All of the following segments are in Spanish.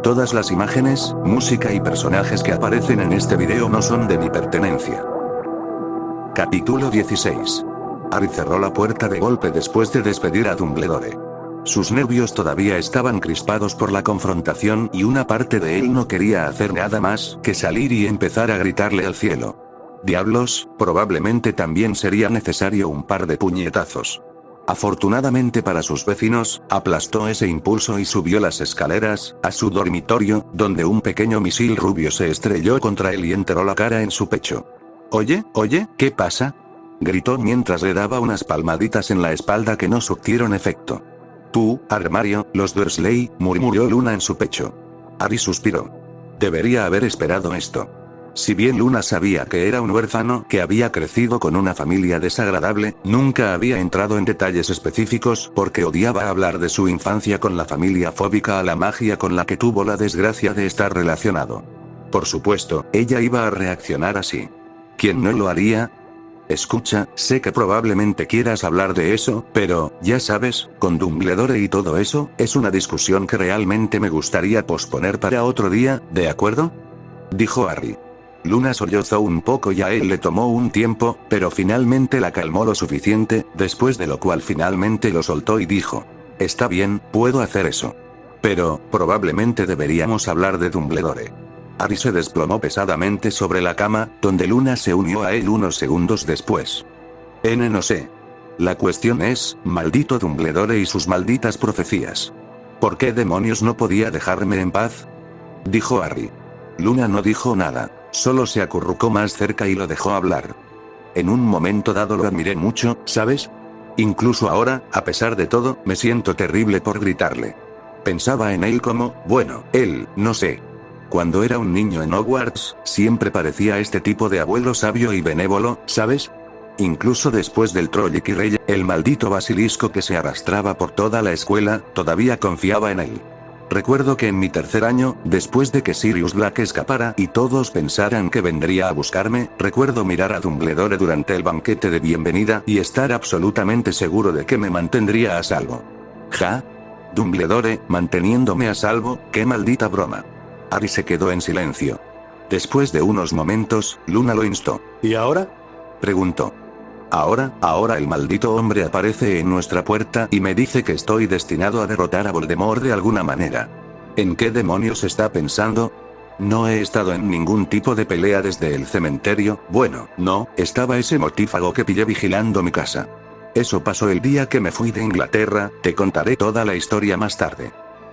Todas las imágenes, música y personajes que aparecen en este video no son de mi pertenencia. Capítulo 16. Harry cerró la puerta de golpe después de despedir a Dumbledore. Sus nervios todavía estaban crispados por la confrontación y una parte de él no quería hacer nada más que salir y empezar a gritarle al cielo. Diablos, probablemente también sería necesario un par de puñetazos. Afortunadamente para sus vecinos, aplastó ese impulso y subió las escaleras, a su dormitorio, donde un pequeño misil rubio se estrelló contra él y enterró la cara en su pecho. Oye, ¿qué pasa? Gritó mientras le daba unas palmaditas en la espalda que no surtieron efecto. Tú, armario, los Dursley, murmuró Luna en su pecho. Harry suspiró. Debería haber esperado esto. Si bien Luna sabía que era un huérfano que había crecido con una familia desagradable, nunca había entrado en detalles específicos porque odiaba hablar de su infancia con la familia fóbica a la magia con la que tuvo la desgracia de estar relacionado. Por supuesto, ella iba a reaccionar así. ¿Quién no lo haría? Escucha, sé que probablemente quieras hablar de eso, pero, ya sabes, con Dumbledore y todo eso, es una discusión que realmente me gustaría posponer para otro día, ¿de acuerdo? Dijo Harry. Luna sollozó un poco y a él le tomó un tiempo, pero finalmente la calmó lo suficiente, después de lo cual finalmente lo soltó y dijo: Está bien, puedo hacer eso. Pero, probablemente deberíamos hablar de Dumbledore. Harry se desplomó pesadamente sobre la cama, donde Luna se unió a él unos segundos después. No sé. La cuestión es, maldito Dumbledore y sus malditas profecías. ¿Por qué demonios no podía dejarme en paz? Dijo Harry. Luna no dijo nada, solo se acurrucó más cerca y lo dejó hablar. En un momento dado lo admiré mucho, ¿sabes? Incluso ahora, a pesar de todo, me siento terrible por gritarle. Pensaba en él como, bueno, él, no sé. Cuando era un niño en Hogwarts, siempre parecía este tipo de abuelo sabio y benévolo, ¿sabes? Incluso después del Trolley Rey, el maldito basilisco que se arrastraba por toda la escuela, todavía confiaba en él. Recuerdo que en mi tercer año, después de que Sirius Black escapara y todos pensaran que vendría a buscarme, recuerdo mirar a Dumbledore durante el banquete de bienvenida y estar absolutamente seguro de que me mantendría a salvo. ¿Ja? Dumbledore, manteniéndome a salvo, qué maldita broma. Harry se quedó en silencio. Después de unos momentos, Luna lo instó. ¿Y ahora? Preguntó. Ahora el maldito hombre aparece en nuestra puerta y me dice que estoy destinado a derrotar a Voldemort de alguna manera. ¿En qué demonios está pensando? No he estado en ningún tipo de pelea desde el cementerio, bueno, no, estaba ese mortífago que pillé vigilando mi casa. Eso pasó el día que me fui de Inglaterra, te contaré toda la historia más tarde.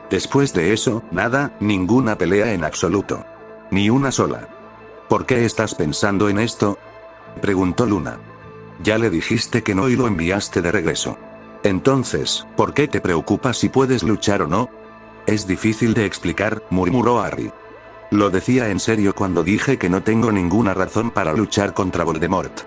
Después de eso, nada, ninguna pelea en absoluto. Ni una sola. ¿Por qué estás pensando en esto? Preguntó Luna. Ya le dijiste que no y lo enviaste de regreso. Entonces, ¿por qué te preocupas si puedes luchar o no? Es difícil de explicar, murmuró Harry. Lo decía en serio cuando dije que no tengo ninguna razón para luchar contra Voldemort.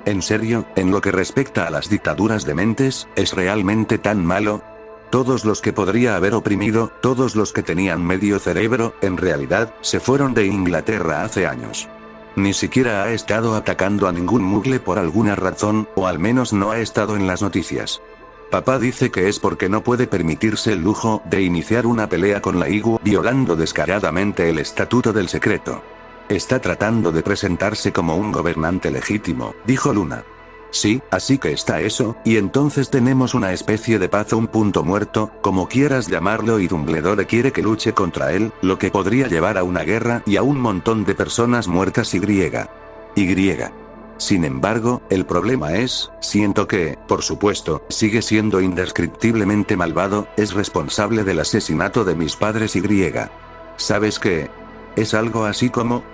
En serio, en lo que respecta a las dictaduras de mentes, ¿es realmente tan malo? Todos los que podría haber oprimido, todos los que tenían medio cerebro, en realidad, se fueron de Inglaterra hace años. Ni siquiera ha estado atacando a ningún mugle por alguna razón, o al menos no ha estado en las noticias. Papá dice que es porque no puede permitirse el lujo de iniciar una pelea con la IGU, violando descaradamente el estatuto del secreto. Está tratando de presentarse como un gobernante legítimo, dijo Luna. Sí, así que está eso, y entonces tenemos una especie de paz o un punto muerto, como quieras llamarlo, y Dumbledore quiere que luche contra él, lo que podría llevar a una guerra y a un montón de personas muertas y. Sin embargo, el problema es, siento que, por supuesto, sigue siendo indescriptiblemente malvado, es responsable del asesinato de mis padres y. ¿Sabes qué? Es algo así como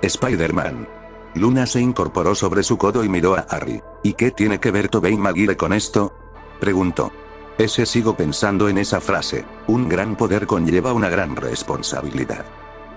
Spider-Man. Luna se incorporó sobre su codo y miró a Harry. ¿Y qué tiene que ver Tobey Maguire con esto? Preguntó. Sigo pensando en esa frase. Un gran poder conlleva una gran responsabilidad.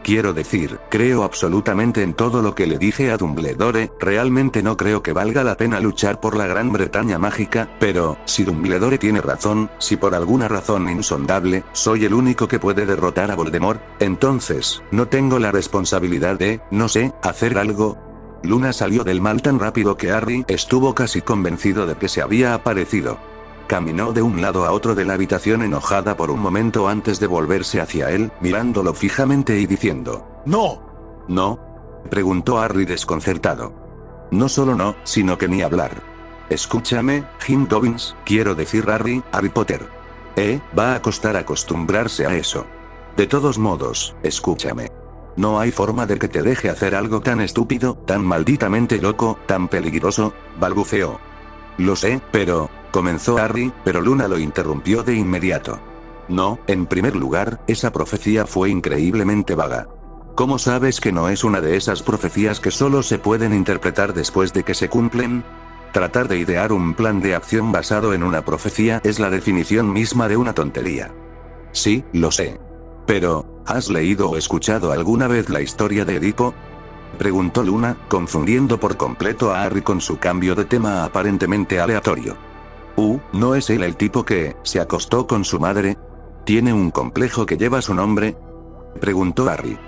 Quiero decir, creo absolutamente en todo lo que le dije a Dumbledore, realmente no creo que valga la pena luchar por la Gran Bretaña mágica, pero, si Dumbledore tiene razón, si por alguna razón insondable, soy el único que puede derrotar a Voldemort, entonces, ¿no tengo la responsabilidad de, no sé, hacer algo? Luna salió del mal tan rápido que Harry estuvo casi convencido de que se había aparecido. Caminó de un lado a otro de la habitación enojada por un momento antes de volverse hacia él, mirándolo fijamente y diciendo: ¡No! ¿No? Preguntó Harry desconcertado. No solo no, sino que ni hablar. Escúchame, Jim Dobbins, quiero decir Harry Potter. Va a costar acostumbrarse a eso. De todos modos, escúchame. No hay forma de que te deje hacer algo tan estúpido, tan malditamente loco, tan peligroso, balbuceó. Lo sé, pero... comenzó Harry, pero Luna lo interrumpió de inmediato. No, en primer lugar, esa profecía fue increíblemente vaga. ¿Cómo sabes que no es una de esas profecías que solo se pueden interpretar después de que se cumplen? Tratar de idear un plan de acción basado en una profecía es la definición misma de una tontería. Sí, lo sé. Pero, ¿has leído o escuchado alguna vez la historia de Edipo? Preguntó Luna, confundiendo por completo a Harry con su cambio de tema aparentemente aleatorio. ¿No es él el tipo que se acostó con su madre? ¿Tiene un complejo que lleva su nombre? Preguntó Harry.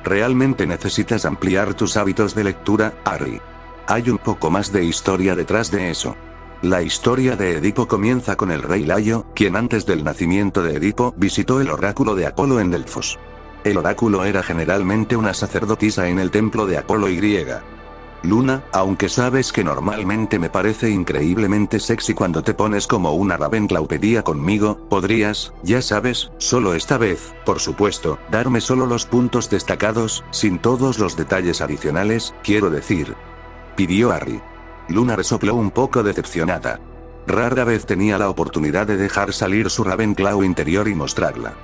Realmente necesitas ampliar tus hábitos de lectura, Harry. Hay un poco más de historia detrás de eso. La historia de Edipo comienza con el rey Layo, quien antes del nacimiento de Edipo visitó el oráculo de Apolo en Delfos. El oráculo era generalmente una sacerdotisa en el templo de Apolo y. Luna, aunque sabes que normalmente me parece increíblemente sexy cuando te pones como una Ravenclaw pedía conmigo, podrías, ya sabes, solo esta vez, por supuesto, darme solo los puntos destacados, sin todos los detalles adicionales, quiero decir. Pidió Harry. Luna resopló un poco decepcionada. Rara vez tenía la oportunidad de dejar salir su Ravenclaw interior y mostrarla.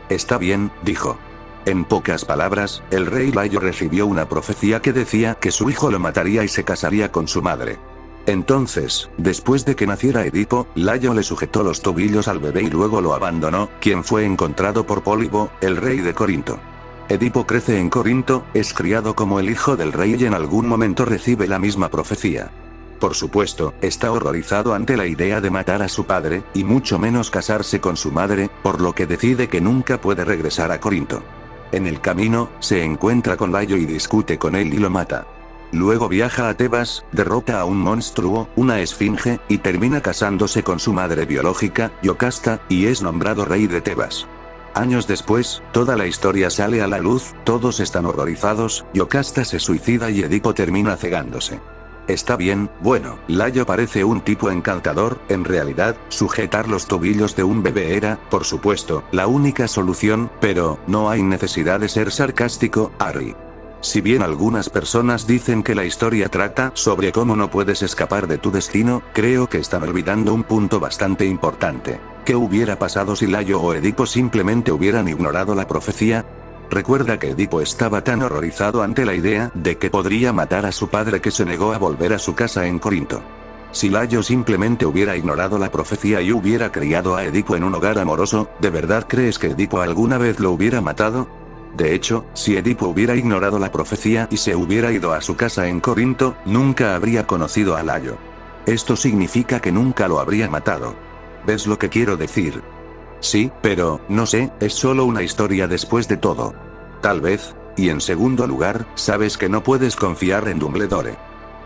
Está bien, dijo. En pocas palabras, el rey Layo recibió una profecía que decía que su hijo lo mataría y se casaría con su madre. Entonces, después de que naciera Edipo, Layo le sujetó los tobillos al bebé y luego lo abandonó, quien fue encontrado por Pólibo, el rey de Corinto. Edipo crece en Corinto, es criado como el hijo del rey y en algún momento recibe la misma profecía. Por supuesto, está horrorizado ante la idea de matar a su padre, y mucho menos casarse con su madre, por lo que decide que nunca puede regresar a Corinto. En el camino, se encuentra con Layo y discute con él y lo mata. Luego viaja a Tebas, derrota a un monstruo, una esfinge, y termina casándose con su madre biológica, Yocasta, y es nombrado rey de Tebas. Años después, toda la historia sale a la luz, todos están horrorizados, Yocasta se suicida y Edipo termina cegándose. Está bien, bueno, Layo parece un tipo encantador, en realidad, sujetar los tobillos de un bebé era, por supuesto, la única solución, pero, no hay necesidad de ser sarcástico, Harry. Si bien algunas personas dicen que la historia trata sobre cómo no puedes escapar de tu destino, creo que están olvidando un punto bastante importante. ¿Qué hubiera pasado si Layo o Edipo simplemente hubieran ignorado la profecía? Recuerda que Edipo estaba tan horrorizado ante la idea de que podría matar a su padre que se negó a volver a su casa en Corinto. Si Layo simplemente hubiera ignorado la profecía y hubiera criado a Edipo en un hogar amoroso, ¿de verdad crees que Edipo alguna vez lo hubiera matado? De hecho, si Edipo hubiera ignorado la profecía y se hubiera ido a su casa en Corinto, nunca habría conocido a Layo. Esto significa que nunca lo habría matado. ¿Ves lo que quiero decir? Sí, pero, no sé, es solo una historia después de todo. Tal vez, y en segundo lugar, sabes que no puedes confiar en Dumbledore.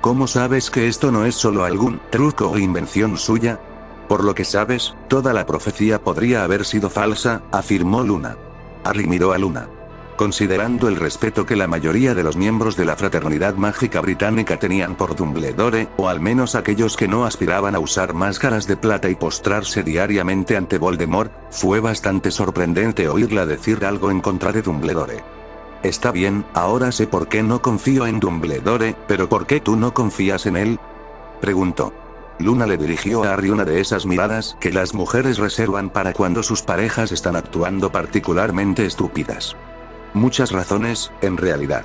¿Cómo sabes que esto no es solo algún truco o invención suya? Por lo que sabes, toda la profecía podría haber sido falsa, afirmó Luna. Harry miró a Luna. Considerando el respeto que la mayoría de los miembros de la Fraternidad Mágica Británica tenían por Dumbledore, o al menos aquellos que no aspiraban a usar máscaras de plata y postrarse diariamente ante Voldemort, fue bastante sorprendente oírla decir algo en contra de Dumbledore. Está bien, ahora sé por qué no confío en Dumbledore, pero ¿por qué tú no confías en él? Preguntó. Luna le dirigió a Harry una de esas miradas que las mujeres reservan para cuando sus parejas están actuando particularmente estúpidas. Muchas razones, en realidad.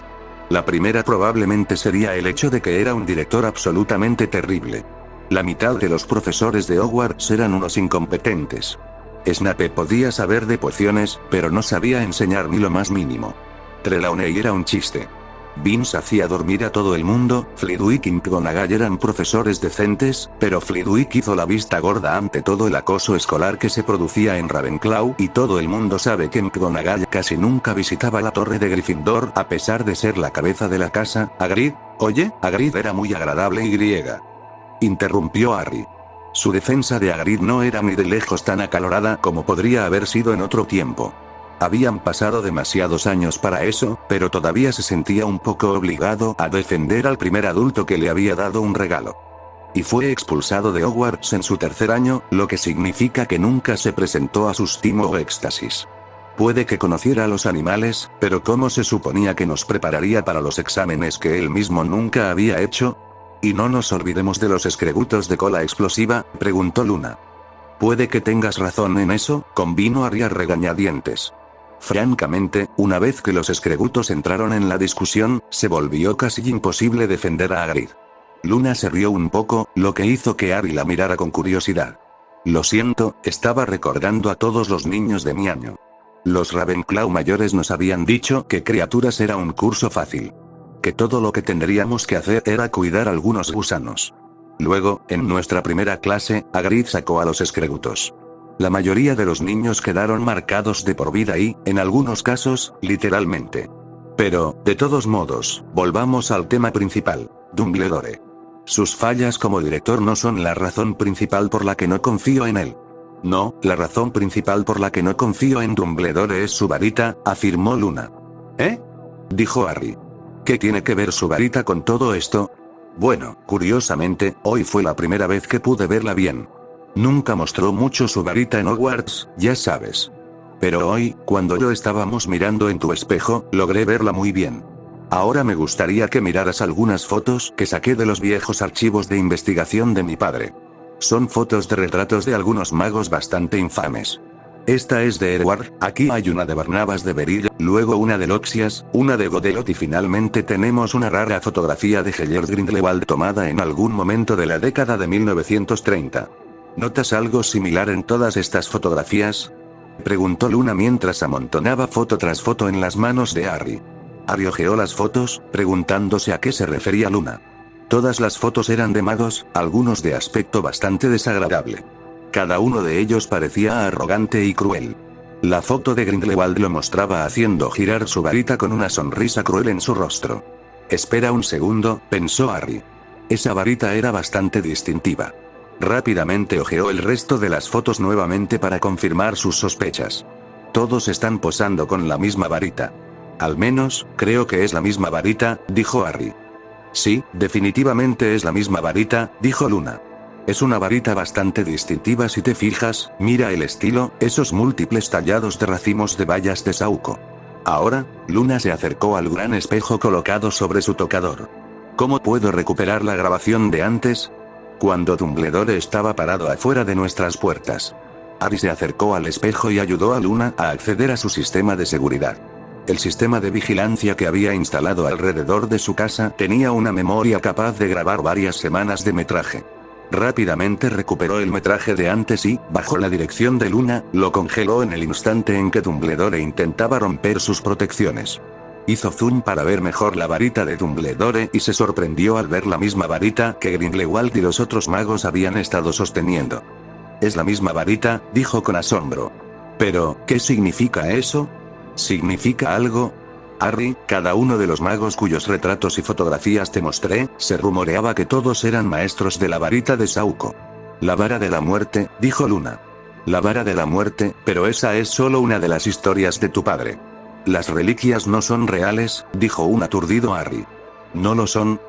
La primera probablemente sería el hecho de que era un director absolutamente terrible. La mitad de los profesores de Hogwarts eran unos incompetentes. Snape podía saber de pociones, pero no sabía enseñar ni lo más mínimo. Trelawney era un chiste. Vince hacía dormir a todo el mundo, Flitwick y McGonagall eran profesores decentes, pero Flitwick hizo la vista gorda ante todo el acoso escolar que se producía en Ravenclaw y todo el mundo sabe que McGonagall casi nunca visitaba la torre de Gryffindor a pesar de ser la cabeza de la casa. Hagrid, oye, Hagrid era muy agradable y. Interrumpió Harry. Su defensa de Hagrid no era ni de lejos tan acalorada como podría haber sido en otro tiempo. Habían pasado demasiados años para eso, pero todavía se sentía un poco obligado a defender al primer adulto que le había dado un regalo. Y fue expulsado de Hogwarts en su tercer año, lo que significa que nunca se presentó a Sustimo o Éxtasis. Puede que conociera a los animales, pero ¿cómo se suponía que nos prepararía para los exámenes que él mismo nunca había hecho? Y no nos olvidemos de los escrebutos de cola explosiva, preguntó Luna. Puede que tengas razón en eso, convino Harry a regañadientes. Francamente, una vez que los escrebutos entraron en la discusión, se volvió casi imposible defender a Hagrid. Luna se rió un poco, lo que hizo que Harry la mirara con curiosidad. Lo siento, estaba recordando a todos los niños de mi año. Los Ravenclaw mayores nos habían dicho que criaturas era un curso fácil. Que todo lo que tendríamos que hacer era cuidar algunos gusanos. Luego, en nuestra primera clase, Hagrid sacó a los escrebutos. La mayoría de los niños quedaron marcados de por vida y, en algunos casos, literalmente. Pero, de todos modos, volvamos al tema principal, Dumbledore. Sus fallas como director no son la razón principal por la que no confío en él. No, la razón principal por la que no confío en Dumbledore es su varita, afirmó Luna. ¿Eh? Dijo Harry. ¿Qué tiene que ver su varita con todo esto? Bueno, curiosamente, hoy fue la primera vez que pude verla bien. Nunca mostró mucho su varita en Hogwarts, ya sabes. Pero hoy, cuando lo estábamos mirando en tu espejo, logré verla muy bien. Ahora me gustaría que miraras algunas fotos que saqué de los viejos archivos de investigación de mi padre. Son fotos de retratos de algunos magos bastante infames. Esta es de Edward, aquí hay una de Barnabas de Berilla, luego una de Loxias, una de Godelot y finalmente tenemos una rara fotografía de Gellert Grindelwald tomada en algún momento de la década de 1930. ¿Notas algo similar en todas estas fotografías? Preguntó Luna mientras amontonaba foto tras foto en las manos de Harry. Harry hojeó las fotos, preguntándose a qué se refería Luna. Todas las fotos eran de magos, algunos de aspecto bastante desagradable. Cada uno de ellos parecía arrogante y cruel. La foto de Grindelwald lo mostraba haciendo girar su varita con una sonrisa cruel en su rostro. Espera un segundo, pensó Harry. Esa varita era bastante distintiva. Rápidamente hojeó el resto de las fotos nuevamente para confirmar sus sospechas. Todos están posando con la misma varita. Al menos, creo que es la misma varita, dijo Harry. Sí, definitivamente es la misma varita, dijo Luna. Es una varita bastante distintiva si te fijas, mira el estilo, esos múltiples tallados de racimos de bayas de saúco. Ahora, Luna se acercó al gran espejo colocado sobre su tocador. ¿Cómo puedo recuperar la grabación de antes? Cuando Dumbledore estaba parado afuera de nuestras puertas. Harry se acercó al espejo y ayudó a Luna a acceder a su sistema de seguridad. El sistema de vigilancia que había instalado alrededor de su casa tenía una memoria capaz de grabar varias semanas de metraje. Rápidamente recuperó el metraje de antes y, bajo la dirección de Luna, lo congeló en el instante en que Dumbledore intentaba romper sus protecciones. Hizo zoom para ver mejor la varita de Dumbledore y se sorprendió al ver la misma varita que Grindelwald y los otros magos habían estado sosteniendo. Es la misma varita, dijo con asombro. Pero, ¿qué significa eso? ¿Significa algo? Harry, cada uno de los magos cuyos retratos y fotografías te mostré, se rumoreaba que todos eran maestros de la varita de Saúco. La vara de la muerte, dijo Luna. La vara de la muerte, pero esa es solo una de las historias de tu padre. Las reliquias no son reales, dijo un aturdido Harry. ¿No lo son?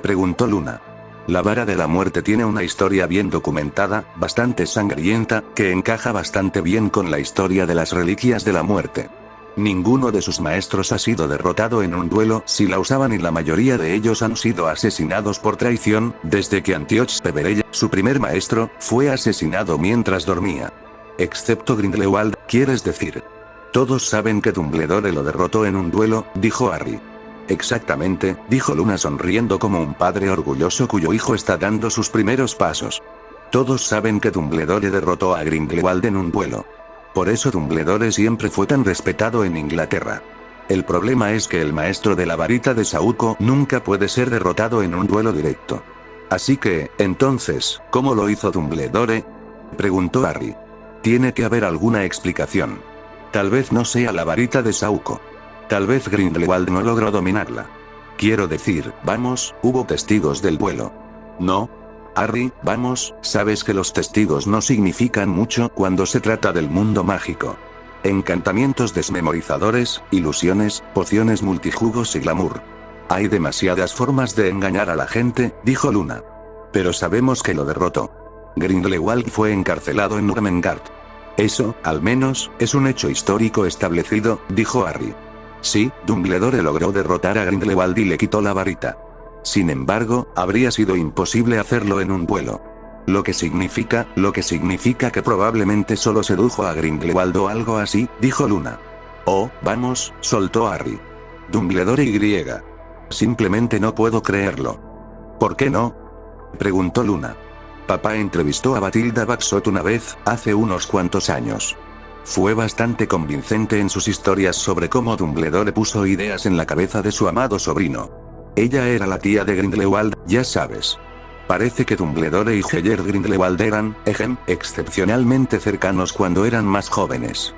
Preguntó Luna. La vara de la muerte tiene una historia bien documentada, bastante sangrienta, que encaja bastante bien con la historia de las reliquias de la muerte. Ninguno de sus maestros ha sido derrotado en un duelo si la usaban y la mayoría de ellos han sido asesinados por traición, desde que Antioch Peverell, su primer maestro, fue asesinado mientras dormía. Excepto Grindelwald, ¿quieres decir? Todos saben que Dumbledore lo derrotó en un duelo, dijo Harry. Exactamente, dijo Luna sonriendo como un padre orgulloso cuyo hijo está dando sus primeros pasos. Todos saben que Dumbledore derrotó a Grindelwald en un duelo. Por eso Dumbledore siempre fue tan respetado en Inglaterra. El problema es que el maestro de la varita de Saúco nunca puede ser derrotado en un duelo directo. Así que, entonces, ¿cómo lo hizo Dumbledore? Preguntó Harry. Tiene que haber alguna explicación. Tal vez no sea la varita de Saúco. Tal vez Grindelwald no logró dominarla. Quiero decir, vamos, hubo testigos del duelo. ¿No? Harry, vamos, sabes que los testigos no significan mucho cuando se trata del mundo mágico. Encantamientos desmemorizadores, ilusiones, pociones multijugos y glamour. Hay demasiadas formas de engañar a la gente, dijo Luna. Pero sabemos que lo derrotó. Grindelwald fue encarcelado en Nurmengard. Eso, al menos, es un hecho histórico establecido, dijo Harry. Sí, Dumbledore logró derrotar a Grindelwald y le quitó la varita. Sin embargo, habría sido imposible hacerlo en un duelo. Lo que significa que probablemente solo sedujo a Grindelwald o algo así, dijo Luna. Oh, vamos, soltó Harry. Dumbledore y. Simplemente no puedo creerlo. ¿Por qué no? Preguntó Luna. Papá entrevistó a Bathilda Baxot una vez, hace unos cuantos años. Fue bastante convincente en sus historias sobre cómo Dumbledore puso ideas en la cabeza de su amado sobrino. Ella era la tía de Grindelwald, ya sabes. Parece que Dumbledore y Heller Grindelwald eran, excepcionalmente cercanos cuando eran más jóvenes.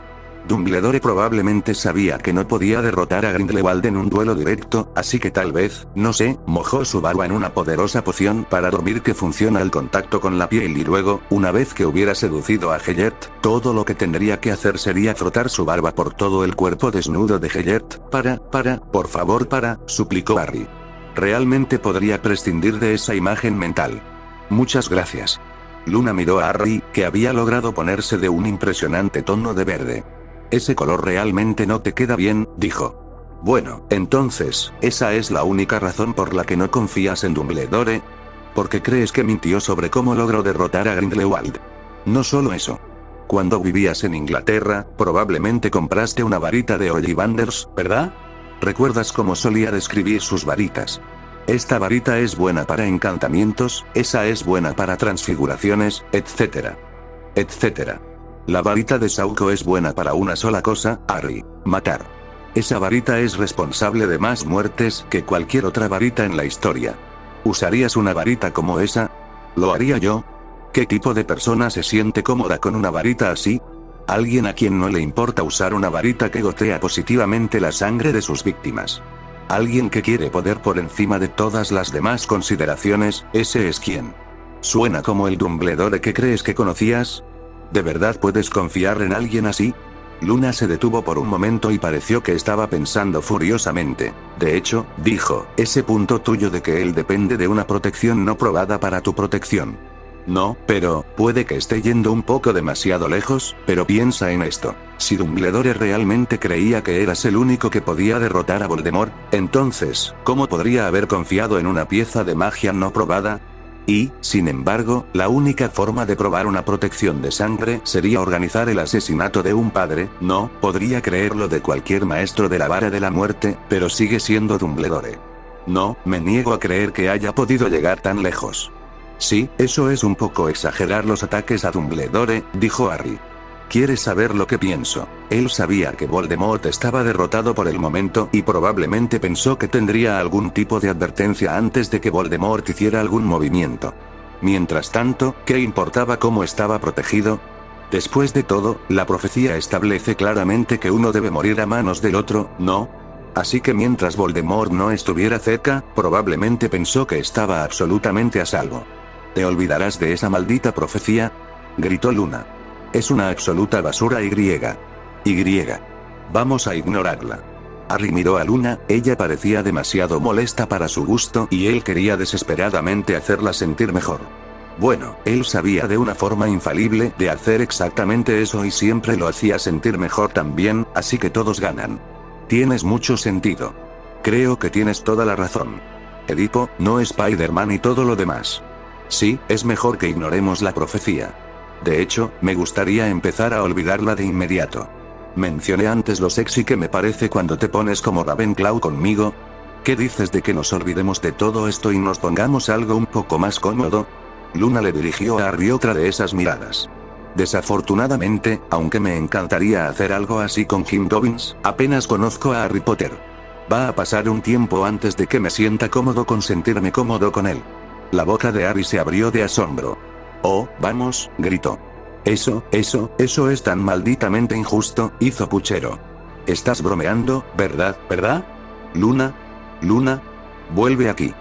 Dumbledore probablemente sabía que no podía derrotar a Grindelwald en un duelo directo, así que tal vez, no sé, mojó su barba en una poderosa poción para dormir que funciona al contacto con la piel y luego, una vez que hubiera seducido a Hellert, todo lo que tendría que hacer sería frotar su barba por todo el cuerpo desnudo de Hellert. Por favor, suplicó Harry. Realmente podría prescindir de esa imagen mental. Muchas gracias. Luna miró a Harry, que había logrado ponerse de un impresionante tono de verde. Ese color realmente no te queda bien, dijo. Bueno, entonces, ¿esa es la única razón por la que no confías en Dumbledore? ¿Por qué crees que mintió sobre cómo logró derrotar a Grindelwald? No solo eso. Cuando vivías en Inglaterra, probablemente compraste una varita de Ollivanders, ¿verdad? ¿Recuerdas cómo solía describir sus varitas? Esta varita es buena para encantamientos, esa es buena para transfiguraciones, etcétera. La varita de Sauco es buena para una sola cosa, Harry: matar. Esa varita es responsable de más muertes que cualquier otra varita en la historia. ¿Usarías una varita como esa? ¿Lo haría yo? ¿Qué tipo de persona se siente cómoda con una varita así? Alguien a quien no le importa usar una varita que gotea positivamente la sangre de sus víctimas. Alguien que quiere poder por encima de todas las demás consideraciones, ese es quien. ¿Suena como el Dumbledore que crees que conocías? ¿De verdad puedes confiar en alguien así? Luna se detuvo por un momento y pareció que estaba pensando furiosamente. De hecho, dijo, ese punto tuyo de que él depende de una protección no probada para tu protección. No, pero, puede que esté yendo un poco demasiado lejos, pero piensa en esto. Si Dumbledore realmente creía que eras el único que podía derrotar a Voldemort, entonces, ¿cómo podría haber confiado en una pieza de magia no probada? Y, sin embargo, la única forma de probar una protección de sangre sería organizar el asesinato de un padre. No, podría creerlo de cualquier maestro de la vara de la muerte, pero sigue siendo Dumbledore. No, me niego a creer que haya podido llegar tan lejos. Sí, eso es un poco exagerar los ataques a Dumbledore, dijo Harry. ¿Quieres saber lo que pienso? Él sabía que Voldemort estaba derrotado por el momento y probablemente pensó que tendría algún tipo de advertencia antes de que Voldemort hiciera algún movimiento. Mientras tanto, ¿qué importaba cómo estaba protegido? Después de todo, la profecía establece claramente que uno debe morir a manos del otro, ¿no? Así que mientras Voldemort no estuviera cerca, probablemente pensó que estaba absolutamente a salvo. ¿Te olvidarás de esa maldita profecía?, gritó Luna. Es una absoluta basura y. Vamos a ignorarla. Harry miró a Luna, ella parecía demasiado molesta para su gusto y él quería desesperadamente hacerla sentir mejor. Bueno, él sabía de una forma infalible de hacer exactamente eso y siempre lo hacía sentir mejor también, así que todos ganan. Tienes mucho sentido. Creo que tienes toda la razón. Edipo, no Spider-Man y todo lo demás. Sí, es mejor que ignoremos la profecía. De hecho, me gustaría empezar a olvidarla de inmediato. Mencioné antes lo sexy que me parece cuando te pones como Ravenclaw conmigo. ¿Qué dices de que nos olvidemos de todo esto y nos pongamos algo un poco más cómodo? Luna le dirigió a Harry otra de esas miradas. Desafortunadamente, aunque me encantaría hacer algo así con Kim Dobbins, apenas conozco a Harry Potter. Va a pasar un tiempo antes de que me sienta cómodo con sentirme cómodo con él. La boca de Harry se abrió de asombro. Oh, vamos, gritó. Eso es tan malditamente injusto, hizo puchero. Estás bromeando, ¿verdad? Luna, vuelve aquí.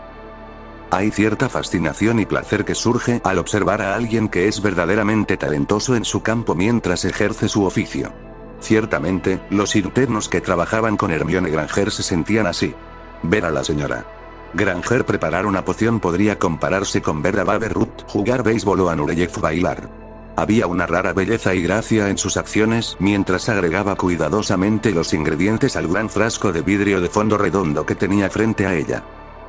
Hay cierta fascinación y placer que surge al observar a alguien que es verdaderamente talentoso en su campo mientras ejerce su oficio. Ciertamente, los internos que trabajaban con Hermione Granger se sentían así. Ver a la señora Granger preparar una poción podría compararse con ver a Babe Ruth jugar béisbol o a Nureyev bailar. Había una rara belleza y gracia en sus acciones mientras agregaba cuidadosamente los ingredientes al gran frasco de vidrio de fondo redondo que tenía frente a ella.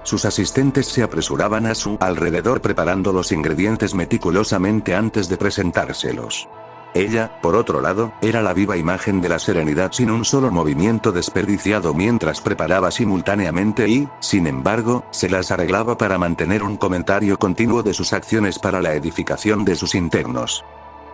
Sus asistentes se apresuraban a su alrededor preparando los ingredientes meticulosamente antes de presentárselos. Ella, por otro lado, era la viva imagen de la serenidad sin un solo movimiento desperdiciado mientras preparaba simultáneamente y, sin embargo, se las arreglaba para mantener un comentario continuo de sus acciones para la edificación de sus internos.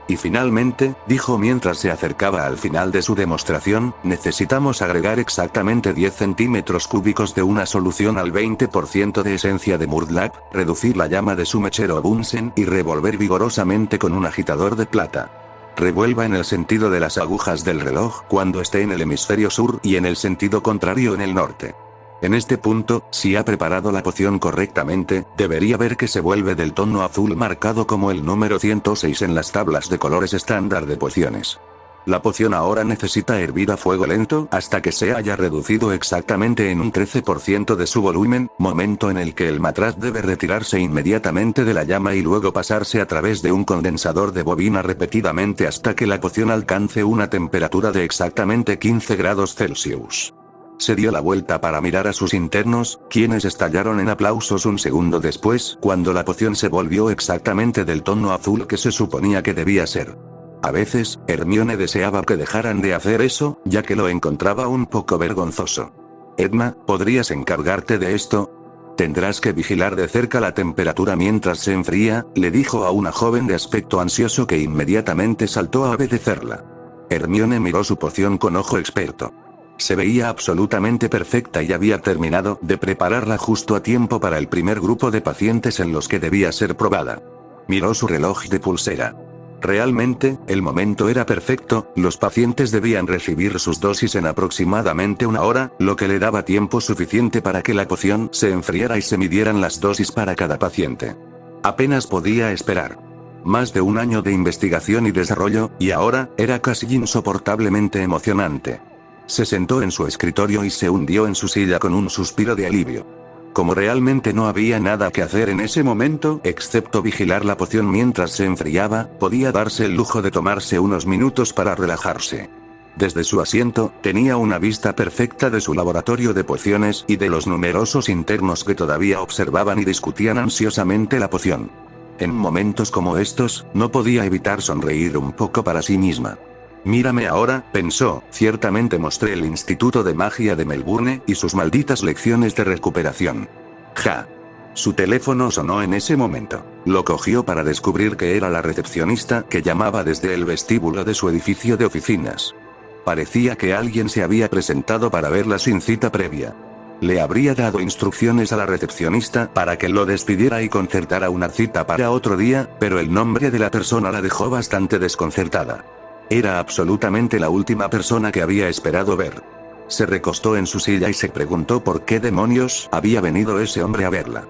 Y finalmente, dijo mientras se acercaba al final de su demostración, necesitamos agregar exactamente 10 centímetros cúbicos de una solución al 20% de esencia de Murdlap, reducir la llama de su mechero Bunsen y revolver vigorosamente con un agitador de plata. Revuelva en el sentido de las agujas del reloj cuando esté en el hemisferio sur y en el sentido contrario en el norte. En este punto, si ha preparado la poción correctamente, debería ver que se vuelve del tono azul marcado como el número 106 en las tablas de colores estándar de pociones. La poción ahora necesita hervir a fuego lento hasta que se haya reducido exactamente en un 13% de su volumen, momento en el que el matraz debe retirarse inmediatamente de la llama y luego pasarse a través de un condensador de bobina repetidamente hasta que la poción alcance una temperatura de exactamente 15 grados Celsius. Se dio la vuelta para mirar a sus internos, quienes estallaron en aplausos un segundo después, cuando la poción se volvió exactamente del tono azul que se suponía que debía ser. A veces, Hermione deseaba que dejaran de hacer eso, ya que lo encontraba un poco vergonzoso. Edna, ¿podrías encargarte de esto? Tendrás que vigilar de cerca la temperatura mientras se enfría, le dijo a una joven de aspecto ansioso que inmediatamente saltó a obedecerla. Hermione miró su poción con ojo experto. Se veía absolutamente perfecta y había terminado de prepararla justo a tiempo para el primer grupo de pacientes en los que debía ser probada. Miró su reloj de pulsera. Realmente, el momento era perfecto, los pacientes debían recibir sus dosis en aproximadamente una hora, lo que le daba tiempo suficiente para que la poción se enfriara y se midieran las dosis para cada paciente. Apenas podía esperar. Más de un año de investigación y desarrollo, y ahora, era casi insoportablemente emocionante. Se sentó en su escritorio y se hundió en su silla con un suspiro de alivio. Como realmente no había nada que hacer en ese momento, excepto vigilar la poción mientras se enfriaba, podía darse el lujo de tomarse unos minutos para relajarse. Desde su asiento, tenía una vista perfecta de su laboratorio de pociones y de los numerosos internos que todavía observaban y discutían ansiosamente la poción. En momentos como estos, no podía evitar sonreír un poco para sí misma. Mírame ahora, pensó, ciertamente mostré el Instituto de Magia de Melbourne y sus malditas lecciones de recuperación. Ja. Su teléfono sonó en ese momento. Lo cogió para descubrir que era la recepcionista que llamaba desde el vestíbulo de su edificio de oficinas. Parecía que alguien se había presentado para verla sin cita previa. Le habría dado instrucciones a la recepcionista para que lo despidiera y concertara una cita para otro día, pero el nombre de la persona la dejó bastante desconcertada. Era absolutamente la última persona que había esperado ver. Se recostó en su silla y se preguntó por qué demonios había venido ese hombre a verla.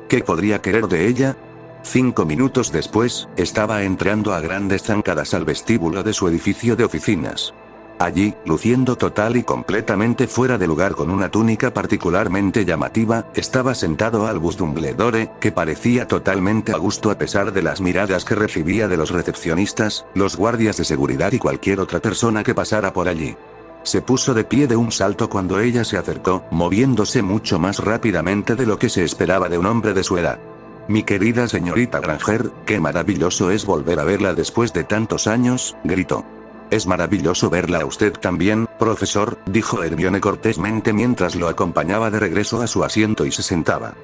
¿Qué podría querer de ella? 5 minutos después, estaba entrando a grandes zancadas al vestíbulo de su edificio de oficinas. Allí, luciendo total y completamente fuera de lugar con una túnica particularmente llamativa, estaba sentado Albus Dumbledore, que parecía totalmente a gusto a pesar de las miradas que recibía de los recepcionistas, los guardias de seguridad y cualquier otra persona que pasara por allí. Se puso de pie de un salto cuando ella se acercó, moviéndose mucho más rápidamente de lo que se esperaba de un hombre de su edad. Mi querida señorita Granger, qué maravilloso es volver a verla después de tantos años, gritó. Es maravilloso verla a usted también, profesor, dijo Hermione cortésmente mientras lo acompañaba de regreso a su asiento y se sentaba.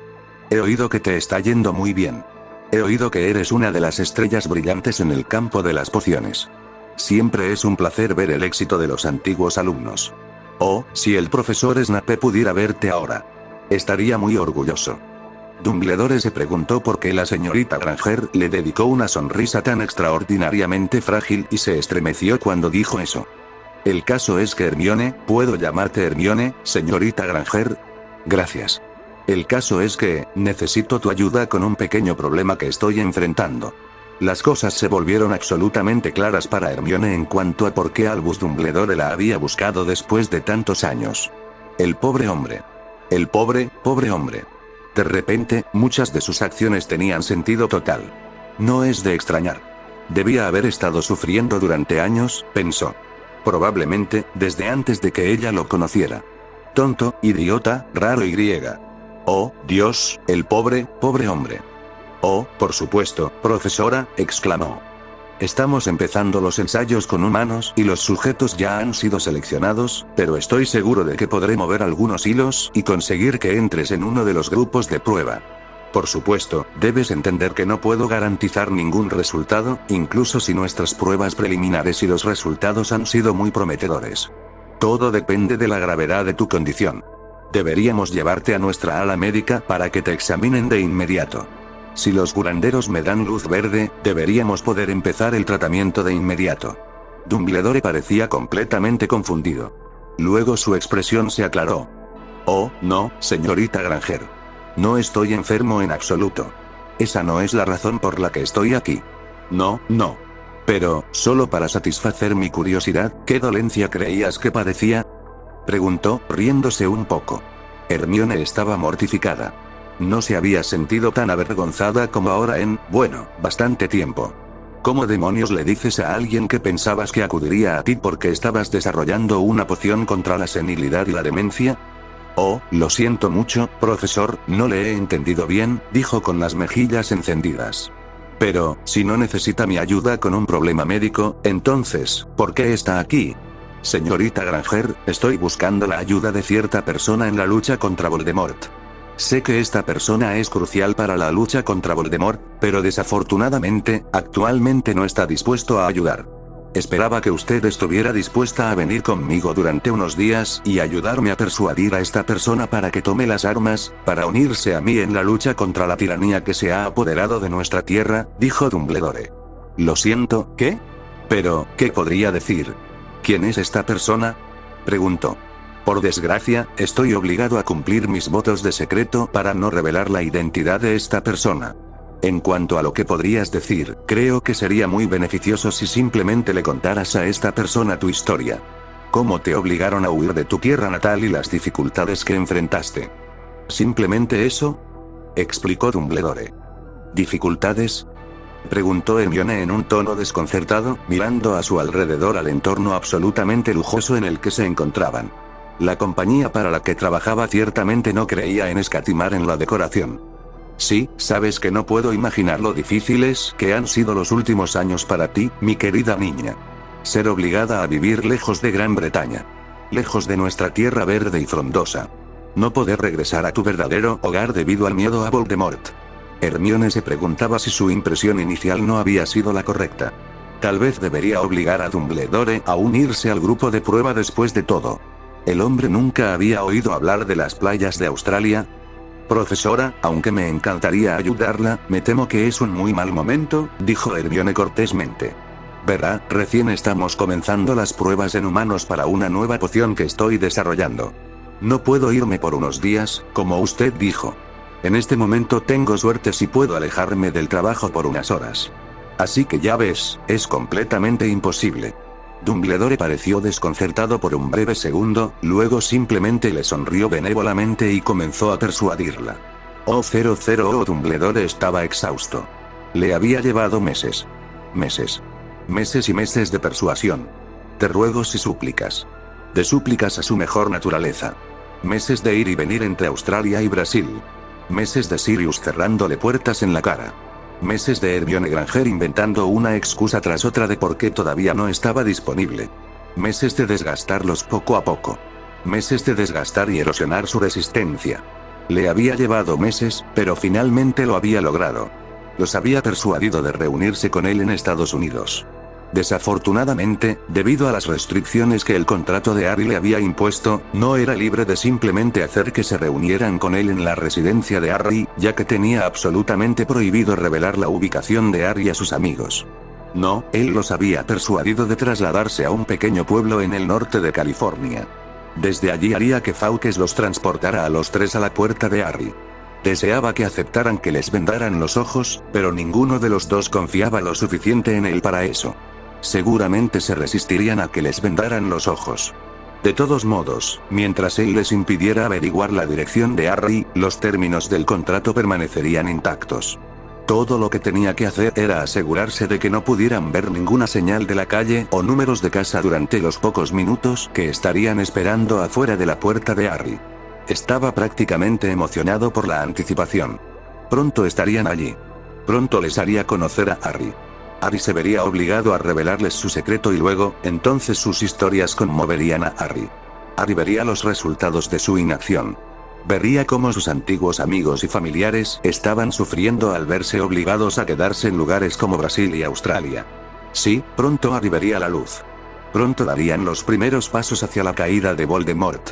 He oído que te está yendo muy bien. He oído que eres una de las estrellas brillantes en el campo de las pociones. Siempre es un placer ver el éxito de los antiguos alumnos. Oh, si el profesor Snape pudiera verte ahora. Estaría muy orgulloso. Dumbledore se preguntó por qué la señorita Granger le dedicó una sonrisa tan extraordinariamente frágil y se estremeció cuando dijo eso. El caso es que Hermione, ¿puedo llamarte Hermione, señorita Granger? Gracias. El caso es que, necesito tu ayuda con un pequeño problema que estoy enfrentando. Las cosas se volvieron absolutamente claras para Hermione en cuanto a por qué Albus Dumbledore la había buscado después de tantos años. El pobre hombre. El pobre hombre. De repente, muchas de sus acciones tenían sentido total. No es de extrañar. Debía haber estado sufriendo durante años, pensó. Probablemente, desde antes de que ella lo conociera. Tonto, idiota, raro y griega. Oh, Dios, el pobre hombre. Oh, por supuesto, profesora, exclamó. Estamos empezando los ensayos con humanos y los sujetos ya han sido seleccionados, pero estoy seguro de que podré mover algunos hilos y conseguir que entres en uno de los grupos de prueba. Por supuesto, debes entender que no puedo garantizar ningún resultado, incluso si nuestras pruebas preliminares y los resultados han sido muy prometedores. Todo depende de la gravedad de tu condición. Deberíamos llevarte a nuestra ala médica para que te examinen de inmediato. Si los curanderos me dan luz verde, deberíamos poder empezar el tratamiento de inmediato. Dumbledore parecía completamente confundido. Luego su expresión se aclaró. Oh, no, señorita Granger. No estoy enfermo en absoluto. Esa no es la razón por la que estoy aquí. No. Pero, solo para satisfacer mi curiosidad, ¿qué dolencia creías que padecía? Preguntó, riéndose un poco. Hermione estaba mortificada. No se había sentido tan avergonzada como ahora en, bueno, bastante tiempo. ¿Cómo demonios le dices a alguien que pensabas que acudiría a ti porque estabas desarrollando una poción contra la senilidad y la demencia? Oh, lo siento mucho, profesor, no le he entendido bien, dijo con las mejillas encendidas. Pero, si no necesita mi ayuda con un problema médico, entonces, ¿por qué está aquí? Señorita Granger, estoy buscando la ayuda de cierta persona en la lucha contra Voldemort. Sé que esta persona es crucial para la lucha contra Voldemort, pero desafortunadamente, actualmente no está dispuesto a ayudar. Esperaba que usted estuviera dispuesta a venir conmigo durante unos días y ayudarme a persuadir a esta persona para que tome las armas, para unirse a mí en la lucha contra la tiranía que se ha apoderado de nuestra tierra, dijo Dumbledore. Lo siento, ¿qué? Pero, ¿qué podría decir? ¿Quién es esta persona? Preguntó. Por desgracia, estoy obligado a cumplir mis votos de secreto para no revelar la identidad de esta persona. En cuanto a lo que podrías decir, creo que sería muy beneficioso si simplemente le contaras a esta persona tu historia. ¿Cómo te obligaron a huir de tu tierra natal y las dificultades que enfrentaste? ¿Simplemente eso? Explicó Dumbledore. ¿Dificultades? Preguntó Hermione en un tono desconcertado, mirando a su alrededor al entorno absolutamente lujoso en el que se encontraban. La compañía para la que trabajaba ciertamente no creía en escatimar en la decoración. Sí, sabes que no puedo imaginar lo difíciles que han sido los últimos años para ti, mi querida niña. Ser obligada a vivir lejos de Gran Bretaña. Lejos de nuestra tierra verde y frondosa. No poder regresar a tu verdadero hogar debido al miedo a Voldemort. Hermione se preguntaba si su impresión inicial no había sido la correcta. Tal vez debería obligar a Dumbledore a unirse al grupo de prueba después de todo. ¿El hombre nunca había oído hablar de las playas de Australia? Profesora, aunque me encantaría ayudarla, me temo que es un muy mal momento, dijo Hermione cortésmente. Verá, recién estamos comenzando las pruebas en humanos para una nueva poción que estoy desarrollando. No puedo irme por unos días, como usted dijo. En este momento tengo suerte si puedo alejarme del trabajo por unas horas. Así que ya ves, es completamente imposible. Dumbledore pareció desconcertado por un breve segundo, luego simplemente le sonrió benévolamente y comenzó a persuadirla. Oh, Dumbledore estaba exhausto. Le había llevado meses. Meses y meses de persuasión. De ruegos y súplicas. De súplicas a su mejor naturaleza. Meses de ir y venir entre Australia y Brasil. Meses de Sirius cerrándole puertas en la cara. Meses de Hermione Granger inventando una excusa tras otra de por qué todavía no estaba disponible. Meses de desgastarlos poco a poco. Meses de desgastar y erosionar su resistencia. Le había llevado meses, pero finalmente lo había logrado. Los había persuadido de reunirse con él en Estados Unidos. Desafortunadamente, debido a las restricciones que el contrato de Harry le había impuesto, no era libre de simplemente hacer que se reunieran con él en la residencia de Harry, ya que tenía absolutamente prohibido revelar la ubicación de Harry a sus amigos. No, él los había persuadido de trasladarse a un pequeño pueblo en el norte de California. Desde allí haría que Fawkes los transportara a los tres a la puerta de Harry. Deseaba que aceptaran que les vendaran los ojos, pero ninguno de los dos confiaba lo suficiente en él para eso. Seguramente se resistirían a que les vendaran los ojos. De todos modos, mientras él les impidiera averiguar la dirección de Harry, los términos del contrato permanecerían intactos. Todo lo que tenía que hacer era asegurarse de que no pudieran ver ninguna señal de la calle o números de casa durante los pocos minutos que estarían esperando afuera de la puerta de Harry. Estaba prácticamente emocionado por la anticipación. Pronto estarían allí. Pronto les haría conocer a Harry. Harry se vería obligado a revelarles su secreto y luego, entonces sus historias conmoverían a Harry. Harry vería los resultados de su inacción. Vería cómo sus antiguos amigos y familiares estaban sufriendo al verse obligados a quedarse en lugares como Brasil y Australia. Sí, pronto Harry vería la luz. Pronto darían los primeros pasos hacia la caída de Voldemort.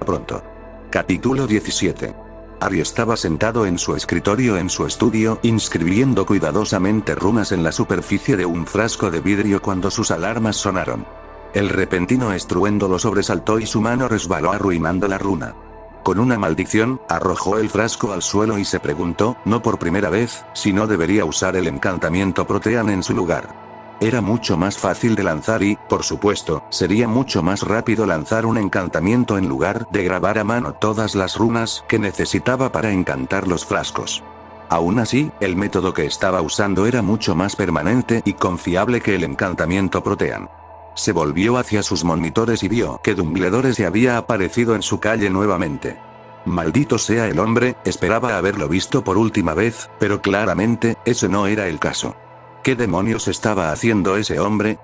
Pronto. Capítulo 17. Harry estaba sentado en su escritorio en su estudio, inscribiendo cuidadosamente runas en la superficie de un frasco de vidrio cuando sus alarmas sonaron. El repentino estruendo lo sobresaltó y su mano resbaló arruinando la runa. Con una maldición, arrojó el frasco al suelo y se preguntó, no por primera vez, si no debería usar el encantamiento Protean en su lugar. Era mucho más fácil de lanzar y, por supuesto, sería mucho más rápido lanzar un encantamiento en lugar de grabar a mano todas las runas que necesitaba para encantar los frascos. Aún así, el método que estaba usando era mucho más permanente y confiable que el encantamiento Protean. Se volvió hacia sus monitores y vio que Dumbledore se había aparecido en su calle nuevamente. Maldito sea el hombre, esperaba haberlo visto por última vez, pero claramente, ese no era el caso. ¿Qué demonios estaba haciendo ese hombre?,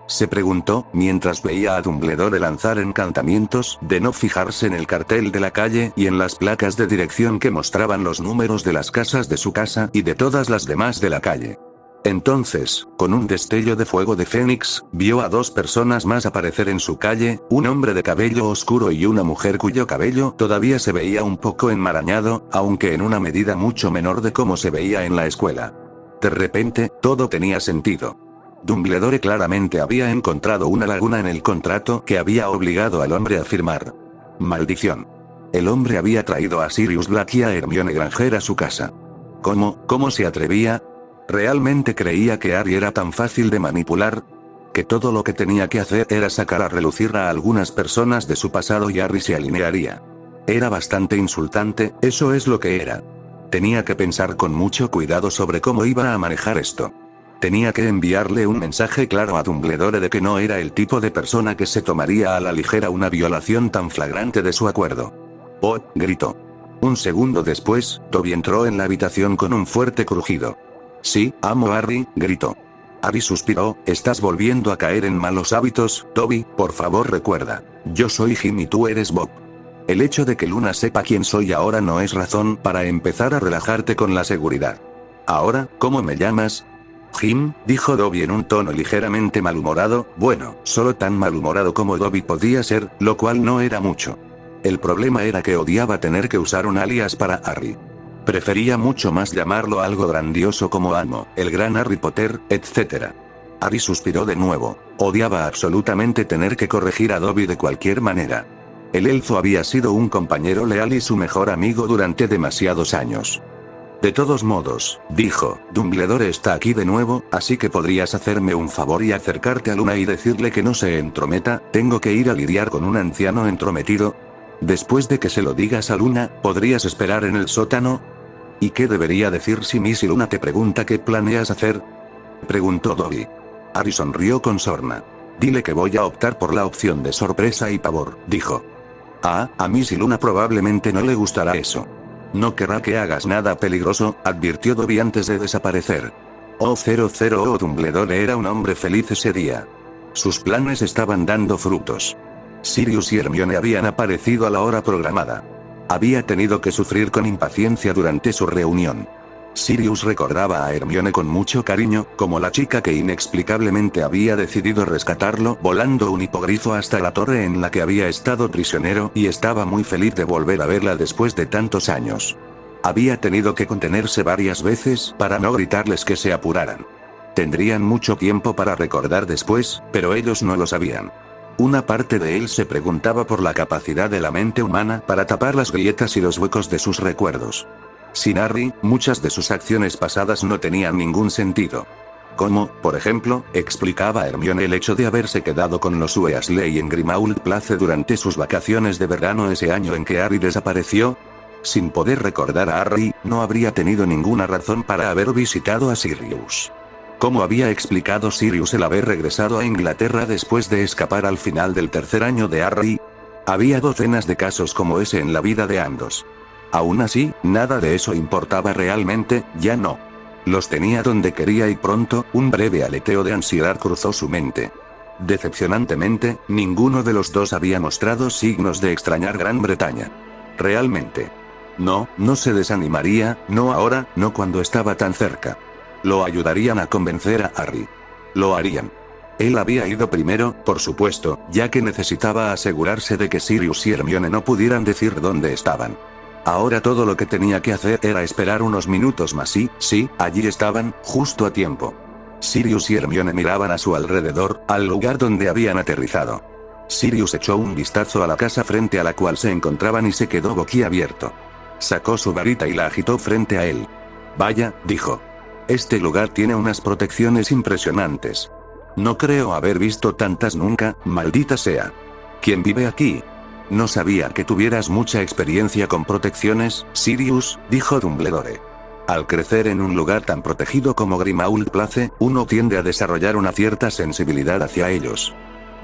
se preguntó, mientras veía a Dumbledore lanzar encantamientos de no fijarse en el cartel de la calle y en las placas de dirección que mostraban los números de las casas de su casa y de todas las demás de la calle. Entonces, con un destello de fuego de Fénix, vio a dos personas más aparecer en su calle, un hombre de cabello oscuro y una mujer cuyo cabello todavía se veía un poco enmarañado, aunque en una medida mucho menor de cómo se veía en la escuela. De repente, todo tenía sentido. Dumbledore claramente había encontrado una laguna en el contrato que había obligado al hombre a firmar. Maldición. El hombre había traído a Sirius Black y a Hermione Granger a su casa. ¿Cómo se atrevía? ¿Realmente creía que Harry era tan fácil de manipular? Que todo lo que tenía que hacer era sacar a relucir a algunas personas de su pasado y Harry se alinearía. Era bastante insultante, eso es lo que era. Tenía que pensar con mucho cuidado sobre cómo iba a manejar esto. Tenía que enviarle un mensaje claro a Dumbledore de que no era el tipo de persona que se tomaría a la ligera una violación tan flagrante de su acuerdo. ¡Oh!, gritó. Un segundo después, Dobby entró en la habitación con un fuerte crujido. Sí, amo Harry, gritó. Harry suspiró, estás volviendo a caer en malos hábitos, Dobby, por favor recuerda. Yo soy Jim y tú eres Bob. El hecho de que Luna sepa quién soy ahora no es razón para empezar a relajarte con la seguridad. Ahora, ¿cómo me llamas? Jim, dijo Dobby en un tono ligeramente malhumorado, bueno, solo tan malhumorado como Dobby podía ser, lo cual no era mucho. El problema era que odiaba tener que usar un alias para Harry. Prefería mucho más llamarlo algo grandioso como Amo, el gran Harry Potter, etc. Harry suspiró de nuevo. Odiaba absolutamente tener que corregir a Dobby de cualquier manera. El elfo había sido un compañero leal y su mejor amigo durante demasiados años. De todos modos, dijo, Dumbledore está aquí de nuevo, así que podrías hacerme un favor y acercarte a Luna y decirle que no se entrometa, tengo que ir a lidiar con un anciano entrometido. Después de que se lo digas a Luna, ¿podrías esperar en el sótano? ¿Y qué debería decir si Miss Luna te pregunta qué planeas hacer?, preguntó Dobby. Harry sonrió con sorna. Dile que voy a optar por la opción de sorpresa y pavor, dijo. A Miss Luna probablemente no le gustará eso. No querrá que hagas nada peligroso, advirtió Dobby antes de desaparecer. Dumbledore era un hombre feliz ese día. Sus planes estaban dando frutos. Sirius y Hermione habían aparecido a la hora programada. Había tenido que sufrir con impaciencia durante su reunión. Sirius recordaba a Hermione con mucho cariño, como la chica que inexplicablemente había decidido rescatarlo volando un hipogrifo hasta la torre en la que había estado prisionero y estaba muy feliz de volver a verla después de tantos años. Había tenido que contenerse varias veces para no gritarles que se apuraran. Tendrían mucho tiempo para recordar después, pero ellos no lo sabían. Una parte de él se preguntaba por la capacidad de la mente humana para tapar las grietas y los huecos de sus recuerdos. Sin Harry, muchas de sus acciones pasadas no tenían ningún sentido. Como, por ejemplo, explicaba Hermione el hecho de haberse quedado con los Weasley en Grimmauld Place durante sus vacaciones de verano ese año en que Harry desapareció. Sin poder recordar a Harry, no habría tenido ninguna razón para haber visitado a Sirius. ¿Cómo había explicado Sirius el haber regresado a Inglaterra después de escapar al final del tercer año de Harry? Había docenas de casos como ese en la vida de ambos. Aún así, nada de eso importaba realmente, ya no. Los tenía donde quería y pronto, un breve aleteo de ansiedad cruzó su mente. Decepcionantemente, ninguno de los dos había mostrado signos de extrañar Gran Bretaña. Realmente. No, no se desanimaría, no ahora, no cuando estaba tan cerca. Lo ayudarían a convencer a Harry. Lo harían. Él había ido primero, por supuesto, ya que necesitaba asegurarse de que Sirius y Hermione no pudieran decir dónde estaban. Ahora todo lo que tenía que hacer era esperar unos minutos más y, sí, allí estaban, justo a tiempo. Sirius y Hermione miraban a su alrededor, al lugar donde habían aterrizado. Sirius echó un vistazo a la casa frente a la cual se encontraban y se quedó boquiabierto. Sacó su varita y la agitó frente a él. Vaya, dijo. Este lugar tiene unas protecciones impresionantes. No creo haber visto tantas nunca, maldita sea. ¿Quién vive aquí? No sabía que tuvieras mucha experiencia con protecciones, Sirius, dijo Dumbledore. Al crecer en un lugar tan protegido como Grimmauld Place, uno tiende a desarrollar una cierta sensibilidad hacia ellos.